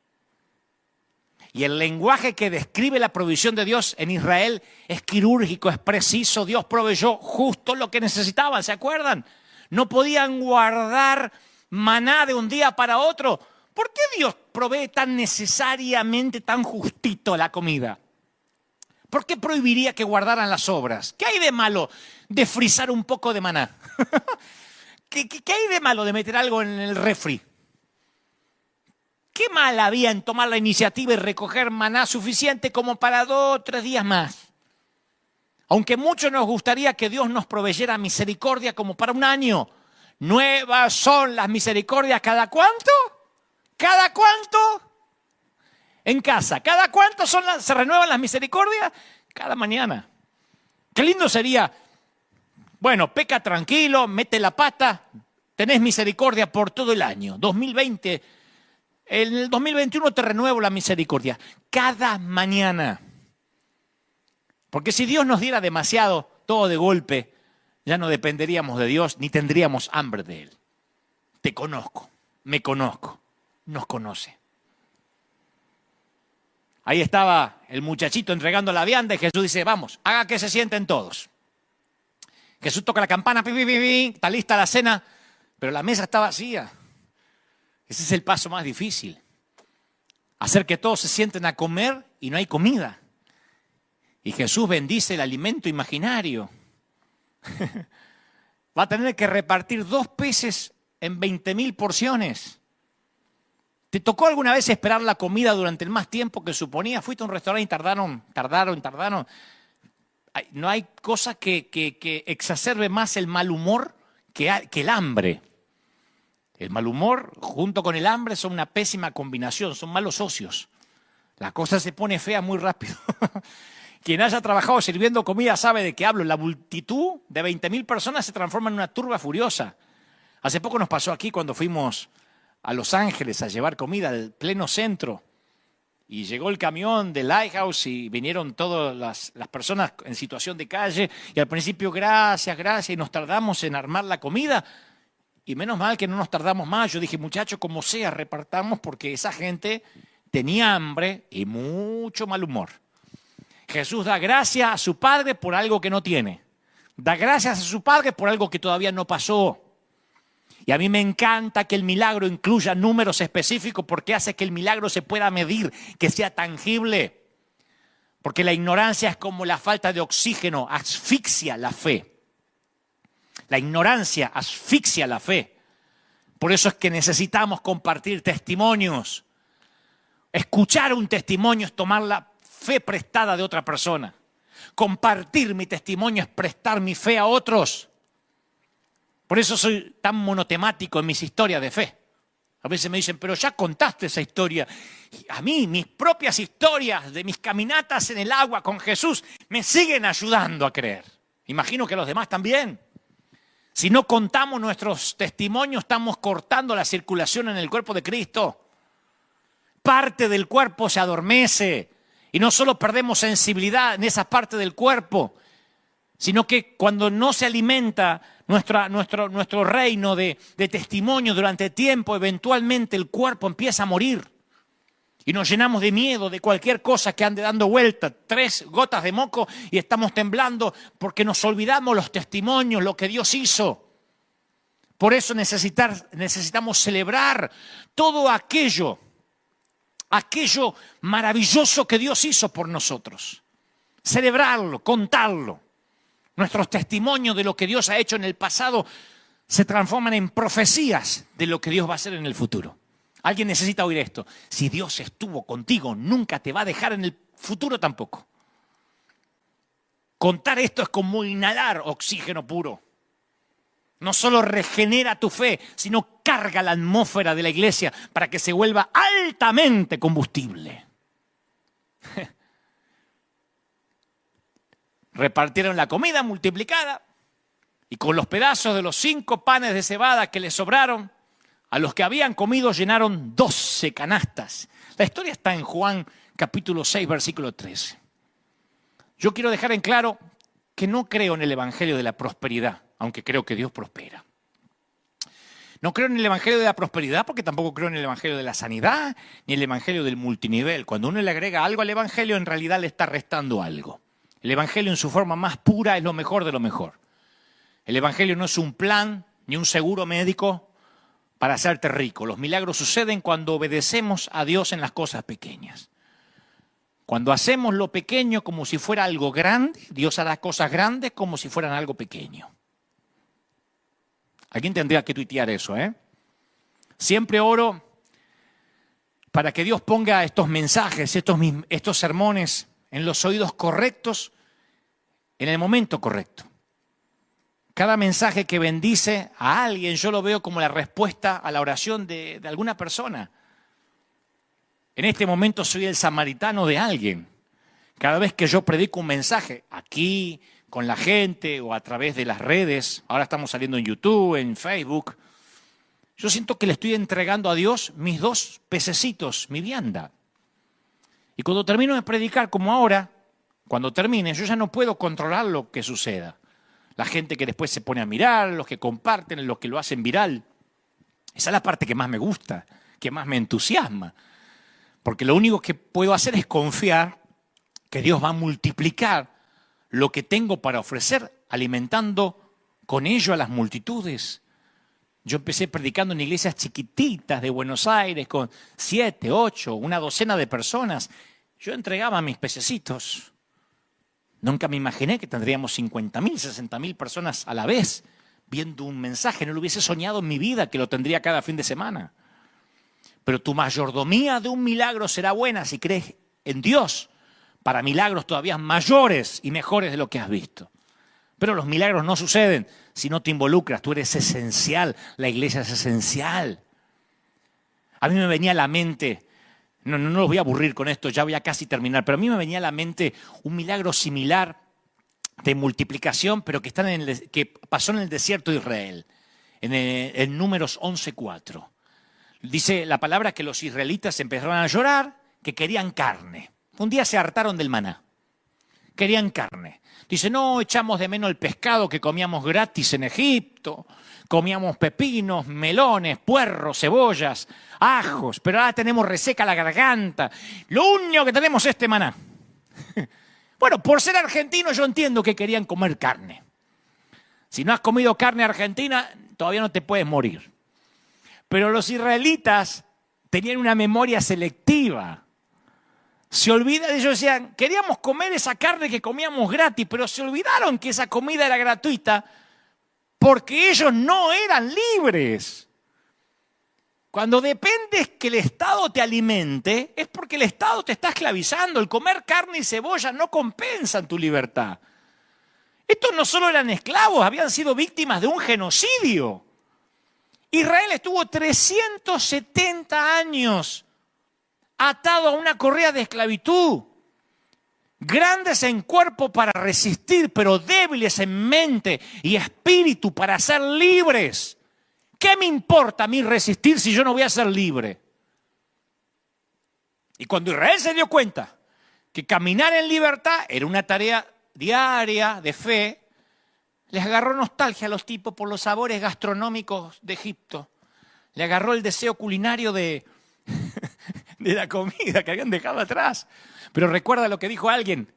Y el lenguaje que describe la provisión de Dios en Israel es quirúrgico, es preciso. Dios proveyó justo lo que necesitaban, ¿se acuerdan? No podían guardar maná de un día para otro. ¿Por qué Dios provee tan necesariamente, tan justito la comida? ¿Por qué prohibiría que guardaran las sobras? ¿Qué hay de malo de frizar un poco de maná? ¿Qué hay de malo de meter algo en el refri? ¿Qué mal había en tomar la iniciativa y recoger maná suficiente como para 2 o 3 días más? Aunque mucho nos gustaría que Dios nos proveyera misericordia como para un año. Nuevas son las misericordias, ¿cada cuánto? ¿Cada cuánto? En casa. ¿Cada cuánto se renuevan las misericordias? Cada mañana. Qué lindo sería, bueno, peca tranquilo, mete la pata, tenés misericordia por todo el año. 2020, en el 2021 te renuevo la misericordia. Cada mañana. Porque si Dios nos diera demasiado, todo de golpe, ya no dependeríamos de Dios ni tendríamos hambre de Él. Te conozco, me conozco. Nos conoce. Ahí estaba el muchachito entregando la vianda y Jesús dice, vamos, haga que se sienten todos. Jesús toca la campana, pi, pi, pi, pi, está lista la cena, pero la mesa está vacía. Ese es el paso más difícil. Hacer que todos se sienten a comer y no hay comida. Y Jesús bendice el alimento imaginario. Va a tener que repartir 2 peces en 20.000 porciones. ¿Te tocó alguna vez esperar la comida durante el más tiempo que suponía? Fuiste a un restaurante y tardaron. No hay cosa que exacerbe más el mal humor que el hambre. El mal humor junto con el hambre son una pésima combinación, son malos socios. La cosa se pone fea muy rápido. Quien haya trabajado sirviendo comida sabe de qué hablo. La multitud de 20.000 personas se transforma en una turba furiosa. Hace poco nos pasó aquí cuando fuimos a Los Ángeles a llevar comida al pleno centro y llegó el camión de Lighthouse y vinieron todas las personas en situación de calle y al principio gracias y nos tardamos en armar la comida y menos mal que no nos tardamos más. Yo dije, muchachos, como sea, repartamos porque esa gente tenía hambre y mucho mal humor. Jesús da gracias a su Padre por algo que no tiene. Da gracias a su Padre por algo que todavía no pasó. Y a mí me encanta que el milagro incluya números específicos porque hace que el milagro se pueda medir, que sea tangible. Porque la ignorancia es como la falta de oxígeno, asfixia la fe. La ignorancia asfixia la fe. Por eso es que necesitamos compartir testimonios. Escuchar un testimonio es tomar la fe prestada de otra persona. Compartir mi testimonio es prestar mi fe a otros. Por eso soy tan monotemático en mis historias de fe. A veces me dicen, pero ya contaste esa historia. A mí, mis propias historias de mis caminatas en el agua con Jesús me siguen ayudando a creer. Imagino que los demás también. Si no contamos nuestros testimonios, estamos cortando la circulación en el cuerpo de Cristo. Parte del cuerpo se adormece y no solo perdemos sensibilidad en esa parte del cuerpo, sino que cuando no se alimenta nuestro reino de testimonio durante tiempo, eventualmente el cuerpo empieza a morir. Y nos llenamos de miedo de cualquier cosa que ande dando vuelta. 3 gotas de moco y estamos temblando porque nos olvidamos los testimonios, lo que Dios hizo. Por eso necesitamos celebrar todo aquello maravilloso que Dios hizo por nosotros. Celebrarlo, contarlo. Nuestros testimonios de lo que Dios ha hecho en el pasado se transforman en profecías de lo que Dios va a hacer en el futuro. Alguien necesita oír esto. Si Dios estuvo contigo, nunca te va a dejar en el futuro tampoco. Contar esto es como inhalar oxígeno puro. No solo regenera tu fe, sino carga la atmósfera de la iglesia para que se vuelva altamente combustible. Repartieron la comida multiplicada y con los pedazos de los 5 panes de cebada que les sobraron, a los que habían comido llenaron 12 canastas. La historia está en Juan capítulo 6, versículo 13. Yo quiero dejar en claro que no creo en el evangelio de la prosperidad, aunque creo que Dios prospera. No creo en el evangelio de la prosperidad porque tampoco creo en el evangelio de la sanidad ni en el evangelio del multinivel. Cuando uno le agrega algo al evangelio, en realidad le está restando algo. El evangelio en su forma más pura es lo mejor de lo mejor. El evangelio no es un plan ni un seguro médico para hacerte rico. Los milagros suceden cuando obedecemos a Dios en las cosas pequeñas. Cuando hacemos lo pequeño como si fuera algo grande, Dios hará cosas grandes como si fueran algo pequeño. Alguien tendría que tuitear eso, ¿eh? Siempre oro para que Dios ponga estos mensajes, estos sermones en los oídos correctos, en el momento correcto. Cada mensaje que bendice a alguien, yo lo veo como la respuesta a la oración de alguna persona. En este momento soy el samaritano de alguien. Cada vez que yo predico un mensaje, aquí, con la gente o a través de las redes, ahora estamos saliendo en YouTube, en Facebook, yo siento que le estoy entregando a Dios mis 2 pececitos, mi vianda. Y cuando termino de predicar, como ahora, cuando termine, yo ya no puedo controlar lo que suceda. La gente que después se pone a mirar, los que comparten, los que lo hacen viral. Esa es la parte que más me gusta, que más me entusiasma. Porque lo único que puedo hacer es confiar que Dios va a multiplicar lo que tengo para ofrecer, alimentando con ello a las multitudes. Yo empecé predicando en iglesias chiquititas de Buenos Aires con 7, 8, una docena de personas. Yo entregaba mis pececitos. Nunca me imaginé que tendríamos 50.000, 60.000 personas a la vez viendo un mensaje. No lo hubiese soñado en mi vida que lo tendría cada fin de semana. Pero tu mayordomía de un milagro será buena si crees en Dios para milagros todavía mayores y mejores de lo que has visto. Pero los milagros no suceden si no te involucras. Tú eres esencial, la iglesia es esencial. A mí me venía a la mente, no los voy a aburrir con esto, ya voy a casi terminar, pero a mí me venía a la mente un milagro similar de multiplicación, pero que pasó en el desierto de Israel, en Números 11:4. Dice la palabra que los israelitas empezaron a llorar, que querían carne. Un día se hartaron del maná, querían carne. Dice, no, echamos de menos el pescado que comíamos gratis en Egipto, comíamos pepinos, melones, puerros, cebollas, ajos, pero ahora tenemos reseca la garganta. Lo único que tenemos es este maná. Bueno, por ser argentino yo entiendo que querían comer carne. Si no has comido carne argentina, todavía no te puedes morir. Pero los israelitas tenían una memoria selectiva. Se olvidan, ellos decían, queríamos comer esa carne que comíamos gratis, pero se olvidaron que esa comida era gratuita porque ellos no eran libres. Cuando dependes que el Estado te alimente, es porque el Estado te está esclavizando. El comer carne y cebolla no compensan tu libertad. Estos no solo eran esclavos, habían sido víctimas de un genocidio. Israel estuvo 370 años atado a una correa de esclavitud. Grandes en cuerpo para resistir, pero débiles en mente y espíritu para ser libres. ¿Qué me importa a mí resistir si yo no voy a ser libre? Y cuando Israel se dio cuenta que caminar en libertad era una tarea diaria de fe, les agarró nostalgia a los tipos por los sabores gastronómicos de Egipto. Le agarró el deseo culinario de la comida que habían dejado atrás. Pero recuerda lo que dijo alguien: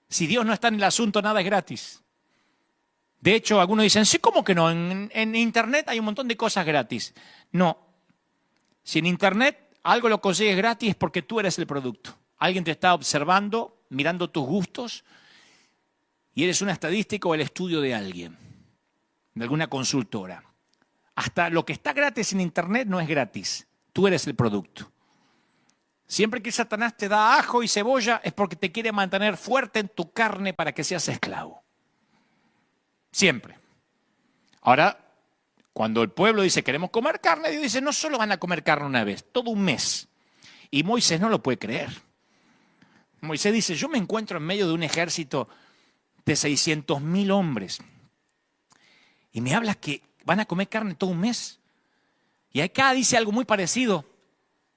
si Dios no está en el asunto, nada es gratis. De hecho, algunos dicen, sí, ¿cómo que no? En Internet hay un montón de cosas gratis. No. Si en Internet algo lo consigues gratis es porque tú eres el producto. Alguien te está observando, mirando tus gustos, y eres una estadística o el estudio de alguien, de alguna consultora. Hasta lo que está gratis en Internet no es gratis. Tú eres el producto. Siempre que Satanás te da ajo y cebolla es porque te quiere mantener fuerte en tu carne para que seas esclavo. Siempre. Ahora, cuando el pueblo dice queremos comer carne, Dios dice no solo van a comer carne una vez, todo un mes. Y Moisés no lo puede creer. Moisés dice, yo me encuentro en medio de un ejército de 600.000 hombres. Y me hablas que van a comer carne todo un mes. Y acá dice algo muy parecido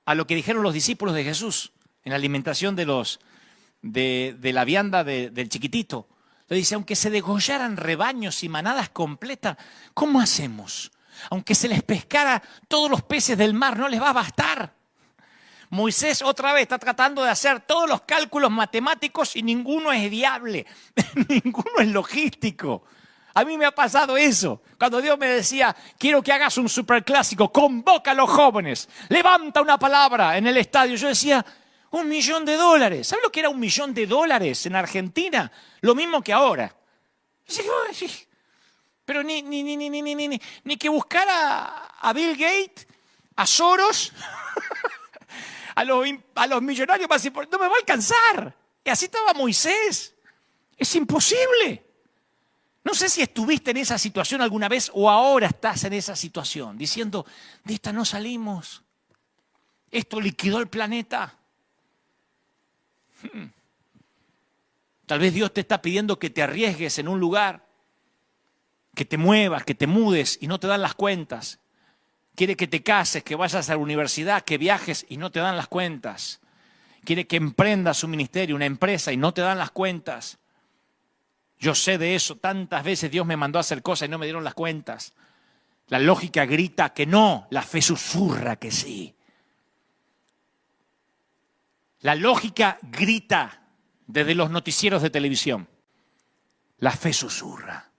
a lo que dijeron los discípulos de Jesús en la alimentación de la vianda del chiquitito. Le dice, aunque se degollaran rebaños y manadas completas, ¿cómo hacemos? Aunque se les pescara todos los peces del mar, ¿no les va a bastar? Moisés otra vez está tratando de hacer todos los cálculos matemáticos y ninguno es viable, ninguno es logístico. A mí me ha pasado eso. Cuando Dios me decía, quiero que hagas un superclásico, convoca a los jóvenes, levanta una palabra en el estadio. Yo decía, $1.000.000. ¿Sabes lo que era $1.000.000 en Argentina? Lo mismo que ahora. Pero ni que buscara a Bill Gates, a Soros, a los millonarios más importantes. No me va a alcanzar. Y así estaba Moisés. Es imposible. No sé si estuviste en esa situación alguna vez o ahora estás en esa situación, diciendo, de esta no salimos. Esto liquidó el planeta. Tal vez Dios te está pidiendo que te arriesgues en un lugar, que te muevas, que te mudes y no te dan las cuentas. Quiere que te cases, que vayas a la universidad, que viajes y no te dan las cuentas. Quiere que emprendas un ministerio, una empresa y no te dan las cuentas. Yo sé de eso, tantas veces Dios me mandó a hacer cosas y no me dieron las cuentas. La lógica grita que no, la fe susurra que sí. La lógica grita desde los noticieros de televisión. La fe susurra.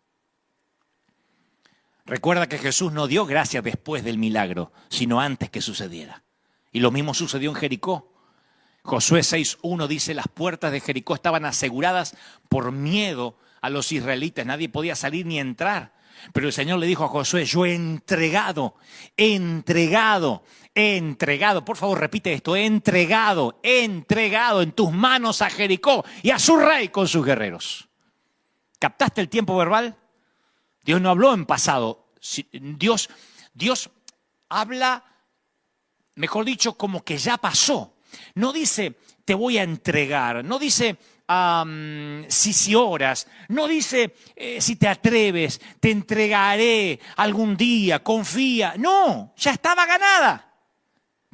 Recuerda que Jesús no dio gracia después del milagro, sino antes que sucediera. Y lo mismo sucedió en Jericó. Josué 6:1 dice, las puertas de Jericó estaban aseguradas por miedo a los israelitas. Nadie podía salir ni entrar. Pero el Señor le dijo a Josué, yo he entregado, por favor repite esto, he entregado en tus manos a Jericó y a su rey con sus guerreros. ¿Captaste el tiempo verbal? Dios no habló en pasado. Dios habla, mejor dicho, como que ya pasó. No dice, te voy a entregar. No dice, si oras. No dice, si te atreves, te entregaré algún día, confía. No, ya estaba ganada.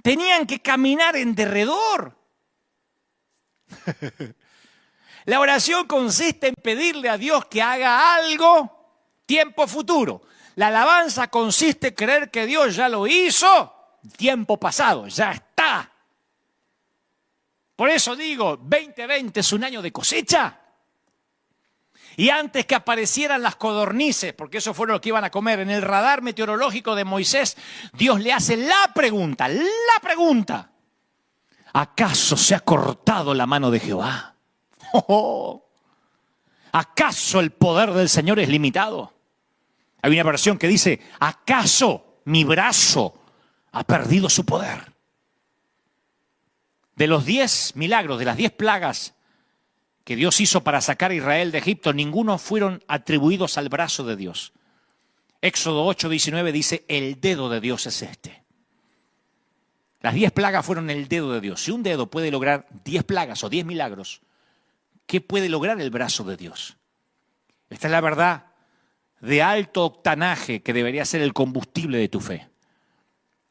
Tenían que caminar en derredor. La oración consiste en pedirle a Dios que haga algo tiempo futuro. La alabanza consiste en creer que Dios ya lo hizo tiempo pasado, ya está. Por eso digo, 2020 es un año de cosecha. Y antes que aparecieran las codornices, porque eso fue lo que iban a comer, en el radar meteorológico de Moisés, Dios le hace la pregunta, ¿acaso se ha cortado la mano de Jehová? ¿Acaso el poder del Señor es limitado? Hay una versión que dice, ¿acaso mi brazo ha perdido su poder. De los 10 milagros, de las 10 plagas que Dios hizo para sacar a Israel de Egipto, ninguno fueron atribuidos al brazo de Dios. Éxodo 8:19 dice, el dedo de Dios es este. Las 10 plagas fueron el dedo de Dios. Si un dedo puede lograr 10 plagas o 10 milagros, ¿qué puede lograr el brazo de Dios? Esta es la verdad de alto octanaje que debería ser el combustible de tu fe.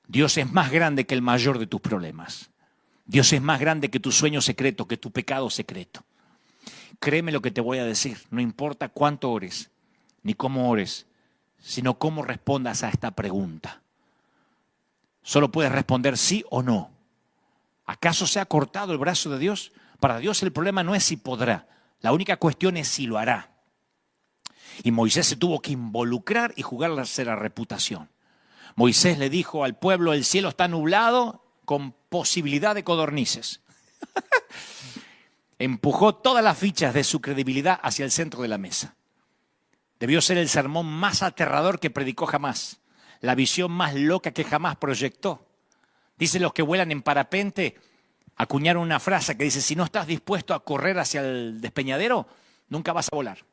Dios es más grande que el mayor de tus problemas. Dios es más grande que tu sueño secreto, que tu pecado secreto. Créeme lo que te voy a decir. No importa cuánto ores, ni cómo ores, sino cómo respondas a esta pregunta. Solo puedes responder sí o no. ¿Acaso se ha cortado el brazo de Dios? Para Dios el problema no es si podrá. La única cuestión es si lo hará. Y Moisés se tuvo que involucrar y jugarse la reputación. Moisés le dijo al pueblo, el cielo está nublado con posibilidad de codornices. Empujó todas las fichas de su credibilidad hacia el centro de la mesa. Debió ser el sermón más aterrador que predicó jamás. La visión más loca que jamás proyectó. Dicen los que vuelan en parapente, acuñaron una frase que dice, si no estás dispuesto a correr hacia el despeñadero, nunca vas a volar.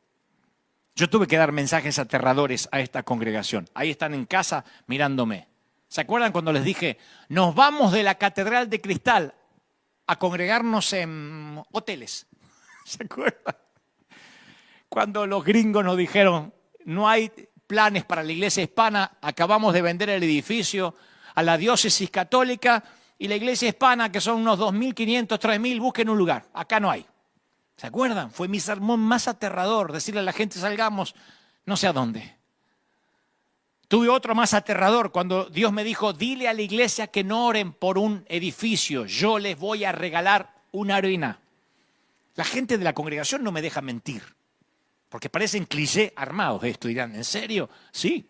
Yo tuve que dar mensajes aterradores a esta congregación. Ahí están en casa mirándome. ¿Se acuerdan cuando les dije, nos vamos de la Catedral de Cristal a congregarnos en hoteles? ¿Se acuerdan? Cuando los gringos nos dijeron, no hay planes para la iglesia hispana, acabamos de vender el edificio a la diócesis católica y la iglesia hispana, que son unos 2.500, 3.000, busquen un lugar. Acá no hay. ¿Se acuerdan? Fue mi sermón más aterrador, decirle a la gente, salgamos, no sé a dónde. Tuve otro más aterrador, cuando Dios me dijo, dile a la iglesia que no oren por un edificio, yo les voy a regalar una arena. La gente de la congregación no me deja mentir, porque parecen cliché armados esto, dirán, ¿en serio? Sí.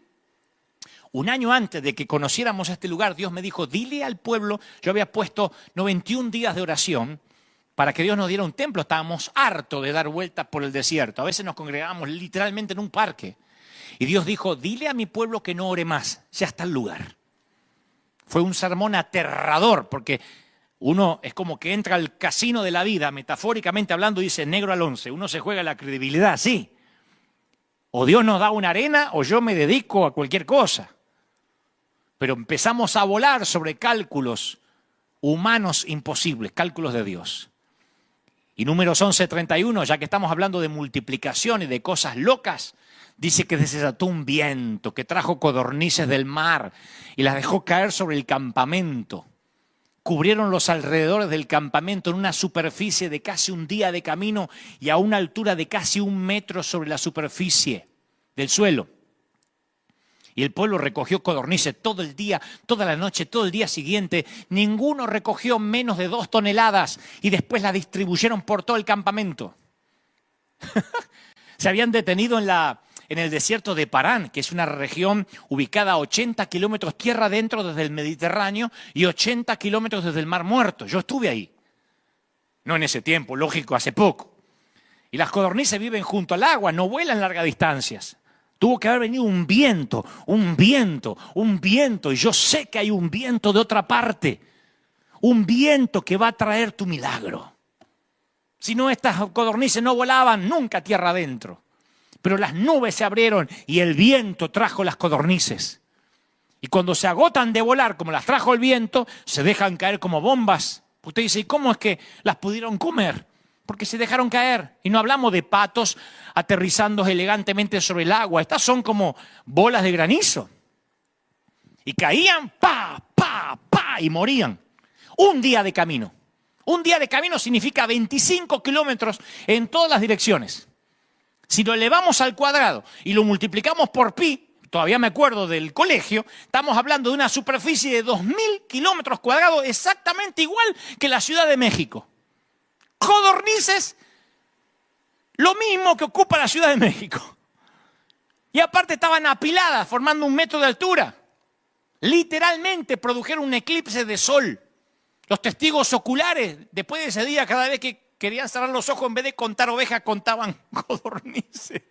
Un año antes de que conociéramos este lugar, Dios me dijo, dile al pueblo, yo había puesto 91 días de oración, para que Dios nos diera un templo. Estábamos hartos de dar vueltas por el desierto. A veces nos congregábamos literalmente en un parque. Y Dios dijo, dile a mi pueblo que no ore más. Ya está el lugar. Fue un sermón aterrador, porque uno es como que entra al casino de la vida, metafóricamente hablando, dice negro al 11. Uno se juega la credibilidad, sí. O Dios nos da una arena o yo me dedico a cualquier cosa. Pero empezamos a volar sobre cálculos humanos imposibles, cálculos de Dios. Y Números 11:31, ya que estamos hablando de multiplicación y de cosas locas, dice que desató un viento que trajo codornices del mar y las dejó caer sobre el campamento. Cubrieron los alrededores del campamento en una superficie de casi un día de camino y a una altura de casi 1 metro sobre la superficie del suelo. Y el pueblo recogió codornices todo el día, toda la noche, todo el día siguiente. Ninguno recogió menos de 2 toneladas y después las distribuyeron por todo el campamento. Se habían detenido en el desierto de Parán, que es una región ubicada a 80 kilómetros tierra adentro desde el Mediterráneo y 80 kilómetros desde el Mar Muerto. Yo estuve ahí. No en ese tiempo, lógico, hace poco. Y las codornices viven junto al agua, no vuelan largas distancias. Tuvo que haber venido un viento, y yo sé que hay un viento de otra parte, un viento que va a traer tu milagro. Si no, estas codornices no volaban nunca tierra adentro, pero las nubes se abrieron y el viento trajo las codornices. Y cuando se agotan de volar, como las trajo el viento, se dejan caer como bombas. Usted dice, ¿y cómo es que las pudieron comer? Porque se dejaron caer. Y no hablamos de patos aterrizando elegantemente sobre el agua. Estas son como bolas de granizo. Y caían, pa, pa, pa, y morían. Un día de camino. Un día de camino significa 25 kilómetros en todas las direcciones. Si lo elevamos al cuadrado y lo multiplicamos por pi, todavía me acuerdo del colegio, estamos hablando de una superficie de 2.000 kilómetros cuadrados, exactamente igual que la Ciudad de México. Codornices, lo mismo que ocupa la Ciudad de México. Y aparte estaban apiladas, formando 1 metro de altura. Literalmente produjeron un eclipse de sol. Los testigos oculares, después de ese día, cada vez que querían cerrar los ojos, en vez de contar ovejas, contaban codornices.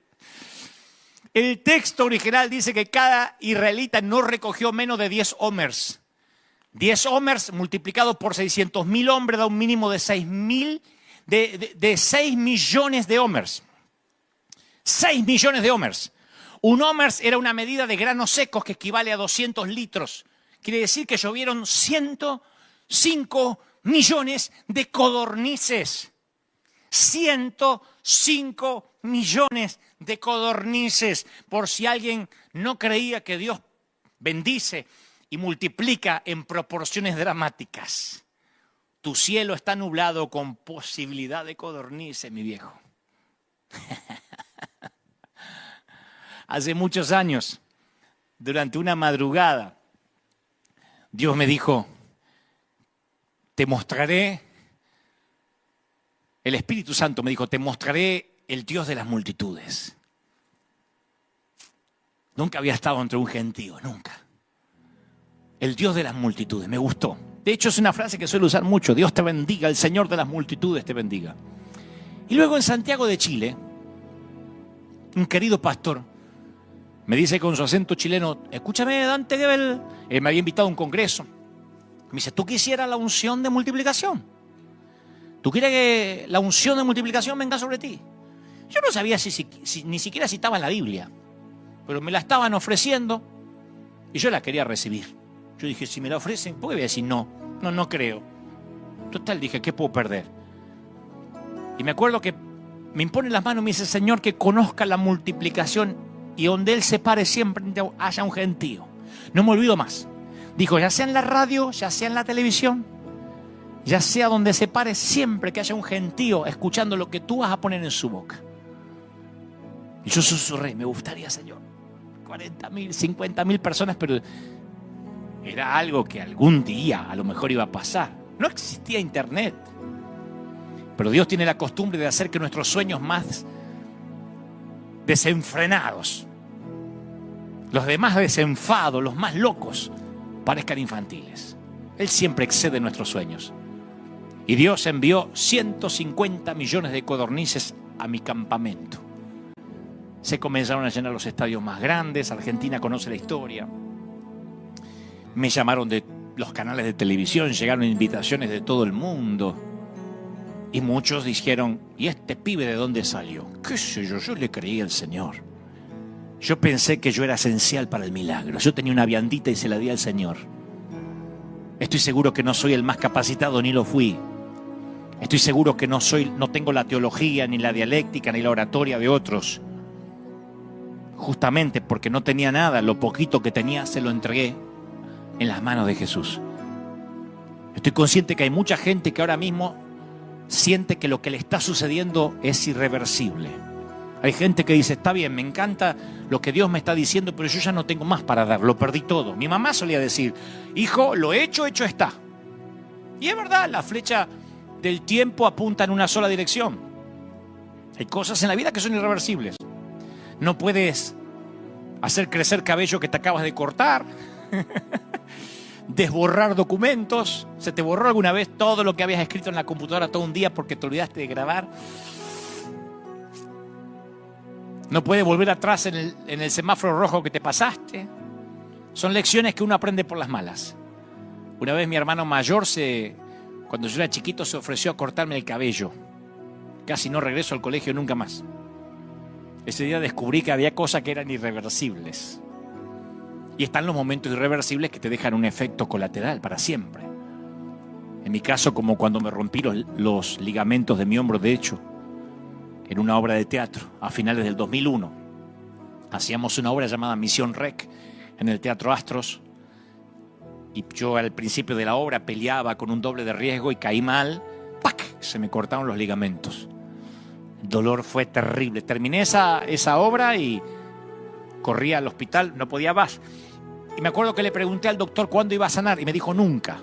El texto original dice que cada israelita no recogió menos de 10 homers. 10 homers multiplicado por 600.000 hombres da un mínimo de 6 millones de homers. 6 millones de homers. Un homers era una medida de granos secos que equivale a 200 litros. Quiere decir que llovieron 105 millones de codornices. 105 millones de codornices. Por si alguien no creía que Dios bendice y multiplica en proporciones dramáticas. Tu cielo está nublado con posibilidad de codornices, mi viejo. Hace muchos años, durante una madrugada, Dios me dijo, te mostraré, el Espíritu Santo me dijo, te mostraré el Dios de las multitudes. Nunca había estado entre un gentío, nunca. El Dios de las multitudes, me gustó. De hecho, es una frase que suelo usar mucho, Dios te bendiga, el Señor de las multitudes te bendiga. Y luego en Santiago de Chile, un querido pastor me dice con su acento chileno, escúchame, Dante Gebel, él me había invitado a un congreso. Me dice, ¿tú quisieras la unción de multiplicación? ¿Tú quieres que la unción de multiplicación venga sobre ti? Yo no sabía si ni siquiera si estaba en la Biblia, pero me la estaban ofreciendo y yo la quería recibir. Yo dije, si me la ofrecen, ¿por qué voy a decir no? No creo. Total, dije, ¿qué puedo perder? Y me acuerdo que me impone las manos y me dice, Señor, que conozca la multiplicación y donde Él se pare siempre haya un gentío. No me olvido más. Dijo, ya sea en la radio, ya sea en la televisión, ya sea donde se pare siempre que haya un gentío escuchando lo que tú vas a poner en su boca. Y yo susurré, me gustaría, Señor, 40.000, 50.000 personas, pero era algo que algún día a lo mejor iba a pasar. No existía internet. Pero Dios tiene la costumbre de hacer que nuestros sueños más desenfrenados, los demás desenfados, los más locos, parezcan infantiles. Él siempre excede nuestros sueños. Y Dios envió 150 millones de codornices a mi campamento. Se comenzaron a llenar los estadios más grandes. Argentina conoce la historia. Me llamaron de los canales de televisión, llegaron invitaciones de todo el mundo. Y muchos dijeron, ¿y este pibe de dónde salió? ¿Qué sé yo? Yo le creí al Señor. Yo pensé que yo era esencial para el milagro. Yo tenía una viandita y se la di al Señor. Estoy seguro que no soy el más capacitado, ni lo fui. Estoy seguro que no tengo la teología, ni la dialéctica, ni la oratoria de otros. Justamente porque no tenía nada, lo poquito que tenía se lo entregué en las manos de Jesús. Estoy consciente que hay mucha gente que ahora mismo siente que lo que le está sucediendo es irreversible. Hay gente que dice, está bien, me encanta lo que Dios me está diciendo, pero yo ya no tengo más para dar, lo perdí todo. Mi mamá solía decir, hijo, lo hecho está. Y es verdad, la flecha del tiempo apunta en una sola dirección. Hay cosas en la vida que son irreversibles. No puedes hacer crecer cabello que te acabas de cortar, desborrar documentos. ¿Se te borró alguna vez todo lo que habías escrito en la computadora todo un día porque te olvidaste de grabar? No puedes volver atrás en el semáforo rojo que te pasaste. Son lecciones que uno aprende por las malas. Una vez mi hermano mayor, cuando yo era chiquito, se ofreció a cortarme el cabello. Casi no regreso al colegio nunca más. Ese día descubrí que había cosas que eran irreversibles. Y están los momentos irreversibles que te dejan un efecto colateral para siempre. En mi caso, como cuando me rompí los ligamentos de mi hombro derecho en una obra de teatro a finales del 2001. Hacíamos una obra llamada Misión Rec en el Teatro Astros. Y yo al principio de la obra peleaba con un doble de riesgo y caí mal. ¡Pac! Se me cortaron los ligamentos. El dolor fue terrible. Terminé esa obra y corrí al hospital, no podía más. Y me acuerdo que le pregunté al doctor cuándo iba a sanar y me dijo nunca.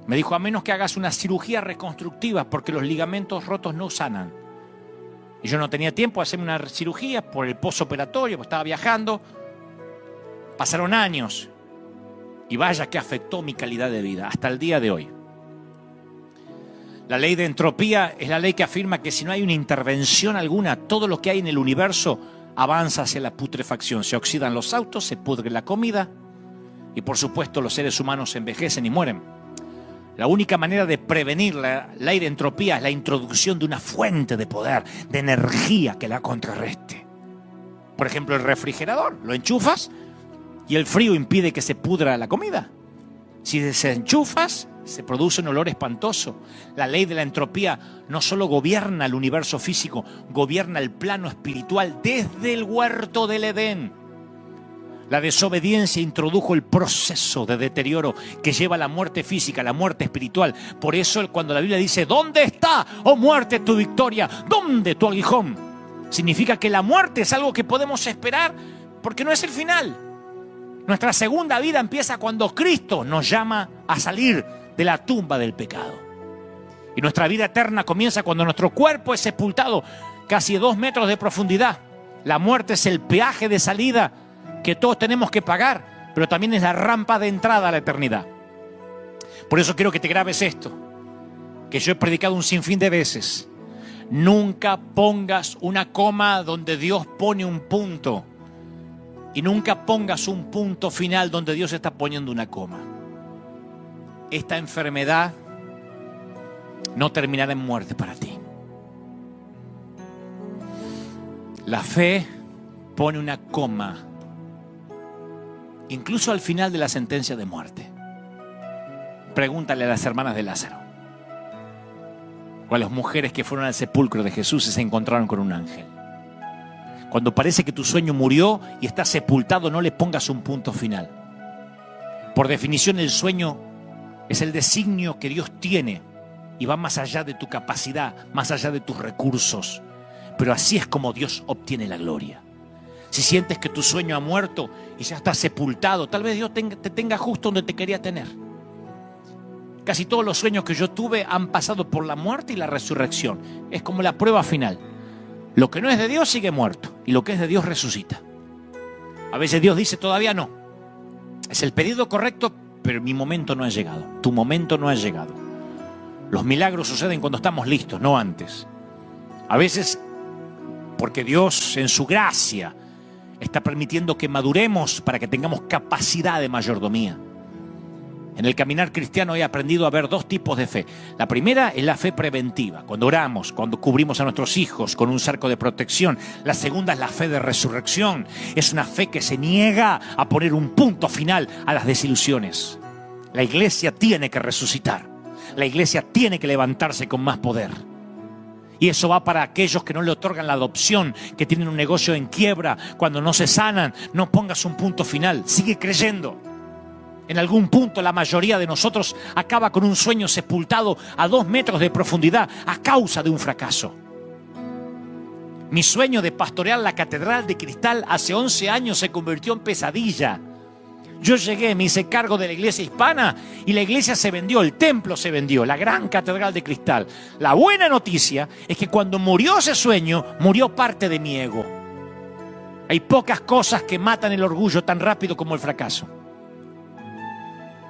Me dijo, a menos que hagas una cirugía reconstructiva, porque los ligamentos rotos no sanan. Y yo no tenía tiempo de hacerme una cirugía por el postoperatorio, porque estaba viajando. Pasaron años y vaya que afectó mi calidad de vida hasta el día de hoy. La ley de entropía es la ley que afirma que si no hay una intervención alguna, todo lo que hay en el universo avanza hacia la putrefacción. Se oxidan los autos, se pudre la comida Y por supuesto los seres humanos envejecen y mueren. La única manera de prevenir la entropía es la introducción de una fuente de poder, de energía que la contrarreste. Por ejemplo, el refrigerador, lo enchufas y el frío impide que se pudra la comida. Si desenchufas, se produce un olor espantoso. La ley de la entropía no solo gobierna el universo físico, gobierna el plano espiritual desde el huerto del Edén. La desobediencia introdujo el proceso de deterioro que lleva a la muerte física, a la muerte espiritual. Por eso cuando la Biblia dice, ¿dónde está, oh muerte, tu victoria? ¿Dónde tu aguijón? Significa que la muerte es algo que podemos esperar porque no es el final. Nuestra segunda vida empieza cuando Cristo nos llama a salir de la tumba del pecado. Y nuestra vida eterna comienza cuando nuestro cuerpo es sepultado casi 2 metros de profundidad. La muerte es el peaje de salida que todos tenemos que pagar, pero también es la rampa de entrada a la eternidad. Por eso quiero que te grabes esto, que yo he predicado un sinfín de veces. Nunca pongas una coma donde Dios pone un punto. Y nunca pongas un punto final donde Dios está poniendo una coma. Esta enfermedad no terminará en muerte para ti. La fe pone una coma, incluso al final de la sentencia de muerte. Pregúntale a las hermanas de Lázaro, o a las mujeres que fueron al sepulcro de Jesús y se encontraron con un ángel. Cuando parece que tu sueño murió y está sepultado, no le pongas un punto final. Por definición, el sueño es el designio que Dios tiene y va más allá de tu capacidad, más allá de tus recursos. Pero así es como Dios obtiene la gloria. Si sientes que tu sueño ha muerto y ya está sepultado, tal vez Dios te tenga justo donde te quería tener. Casi todos los sueños que yo tuve han pasado por la muerte y la resurrección. Es como la prueba final. Lo que no es de Dios sigue muerto y lo que es de Dios resucita. A veces Dios dice todavía no. Es el pedido correcto, pero mi momento no ha llegado. Tu momento no ha llegado. Los milagros suceden cuando estamos listos, no antes. A veces porque Dios en su gracia está permitiendo que maduremos para que tengamos capacidad de mayordomía. En el caminar cristiano he aprendido a ver 2 tipos de fe. La primera es la fe preventiva, cuando oramos, cuando cubrimos a nuestros hijos con un cerco de protección. La segunda es la fe de resurrección. Es una fe que se niega a poner un punto final a las desilusiones. La iglesia tiene que resucitar. La iglesia tiene que levantarse con más poder. Y eso va para aquellos que no le otorgan la adopción, que tienen un negocio en quiebra, cuando no se sanan. No pongas un punto final, sigue creyendo. En algún punto la mayoría de nosotros acaba con un sueño sepultado a 2 metros de profundidad a causa de un fracaso. Mi sueño de pastorear la Catedral de Cristal hace 11 años se convirtió en pesadilla. Yo llegué, me hice cargo de la iglesia hispana y la iglesia se vendió, el templo se vendió, la gran Catedral de Cristal. La buena noticia es que cuando murió ese sueño, murió parte de mi ego. Hay pocas cosas que matan el orgullo tan rápido como el fracaso.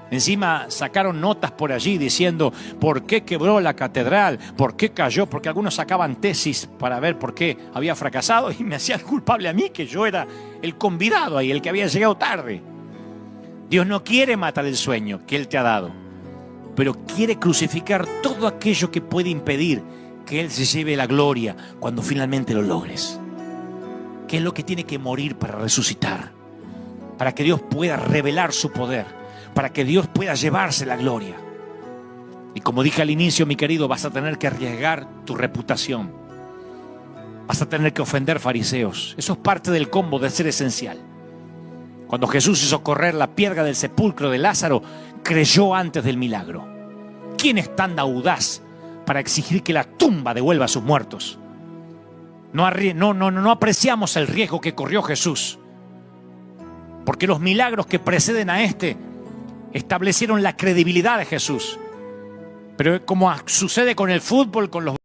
Encima sacaron notas por allí diciendo por qué quebró la catedral, por qué cayó, porque algunos sacaban tesis para ver por qué había fracasado y me hacían culpable a mí, que yo era el convidado ahí, el que había llegado tarde. Dios no quiere matar el sueño que Él te ha dado, pero quiere crucificar todo aquello que puede impedir que Él se lleve la gloria cuando finalmente lo logres. ¿Qué es lo que tiene que morir para resucitar? Para que Dios pueda revelar su poder, para que Dios pueda llevarse la gloria. Y como dije al inicio, mi querido, vas a tener que arriesgar tu reputación. Vas a tener que ofender fariseos. Eso es parte del combo de ser esencial. Cuando Jesús hizo correr la piedra del sepulcro de Lázaro, creyó antes del milagro. ¿Quién es tan audaz para exigir que la tumba devuelva a sus muertos? No apreciamos el riesgo que corrió Jesús, porque los milagros que preceden a este establecieron la credibilidad de Jesús. Pero como sucede con el fútbol, con los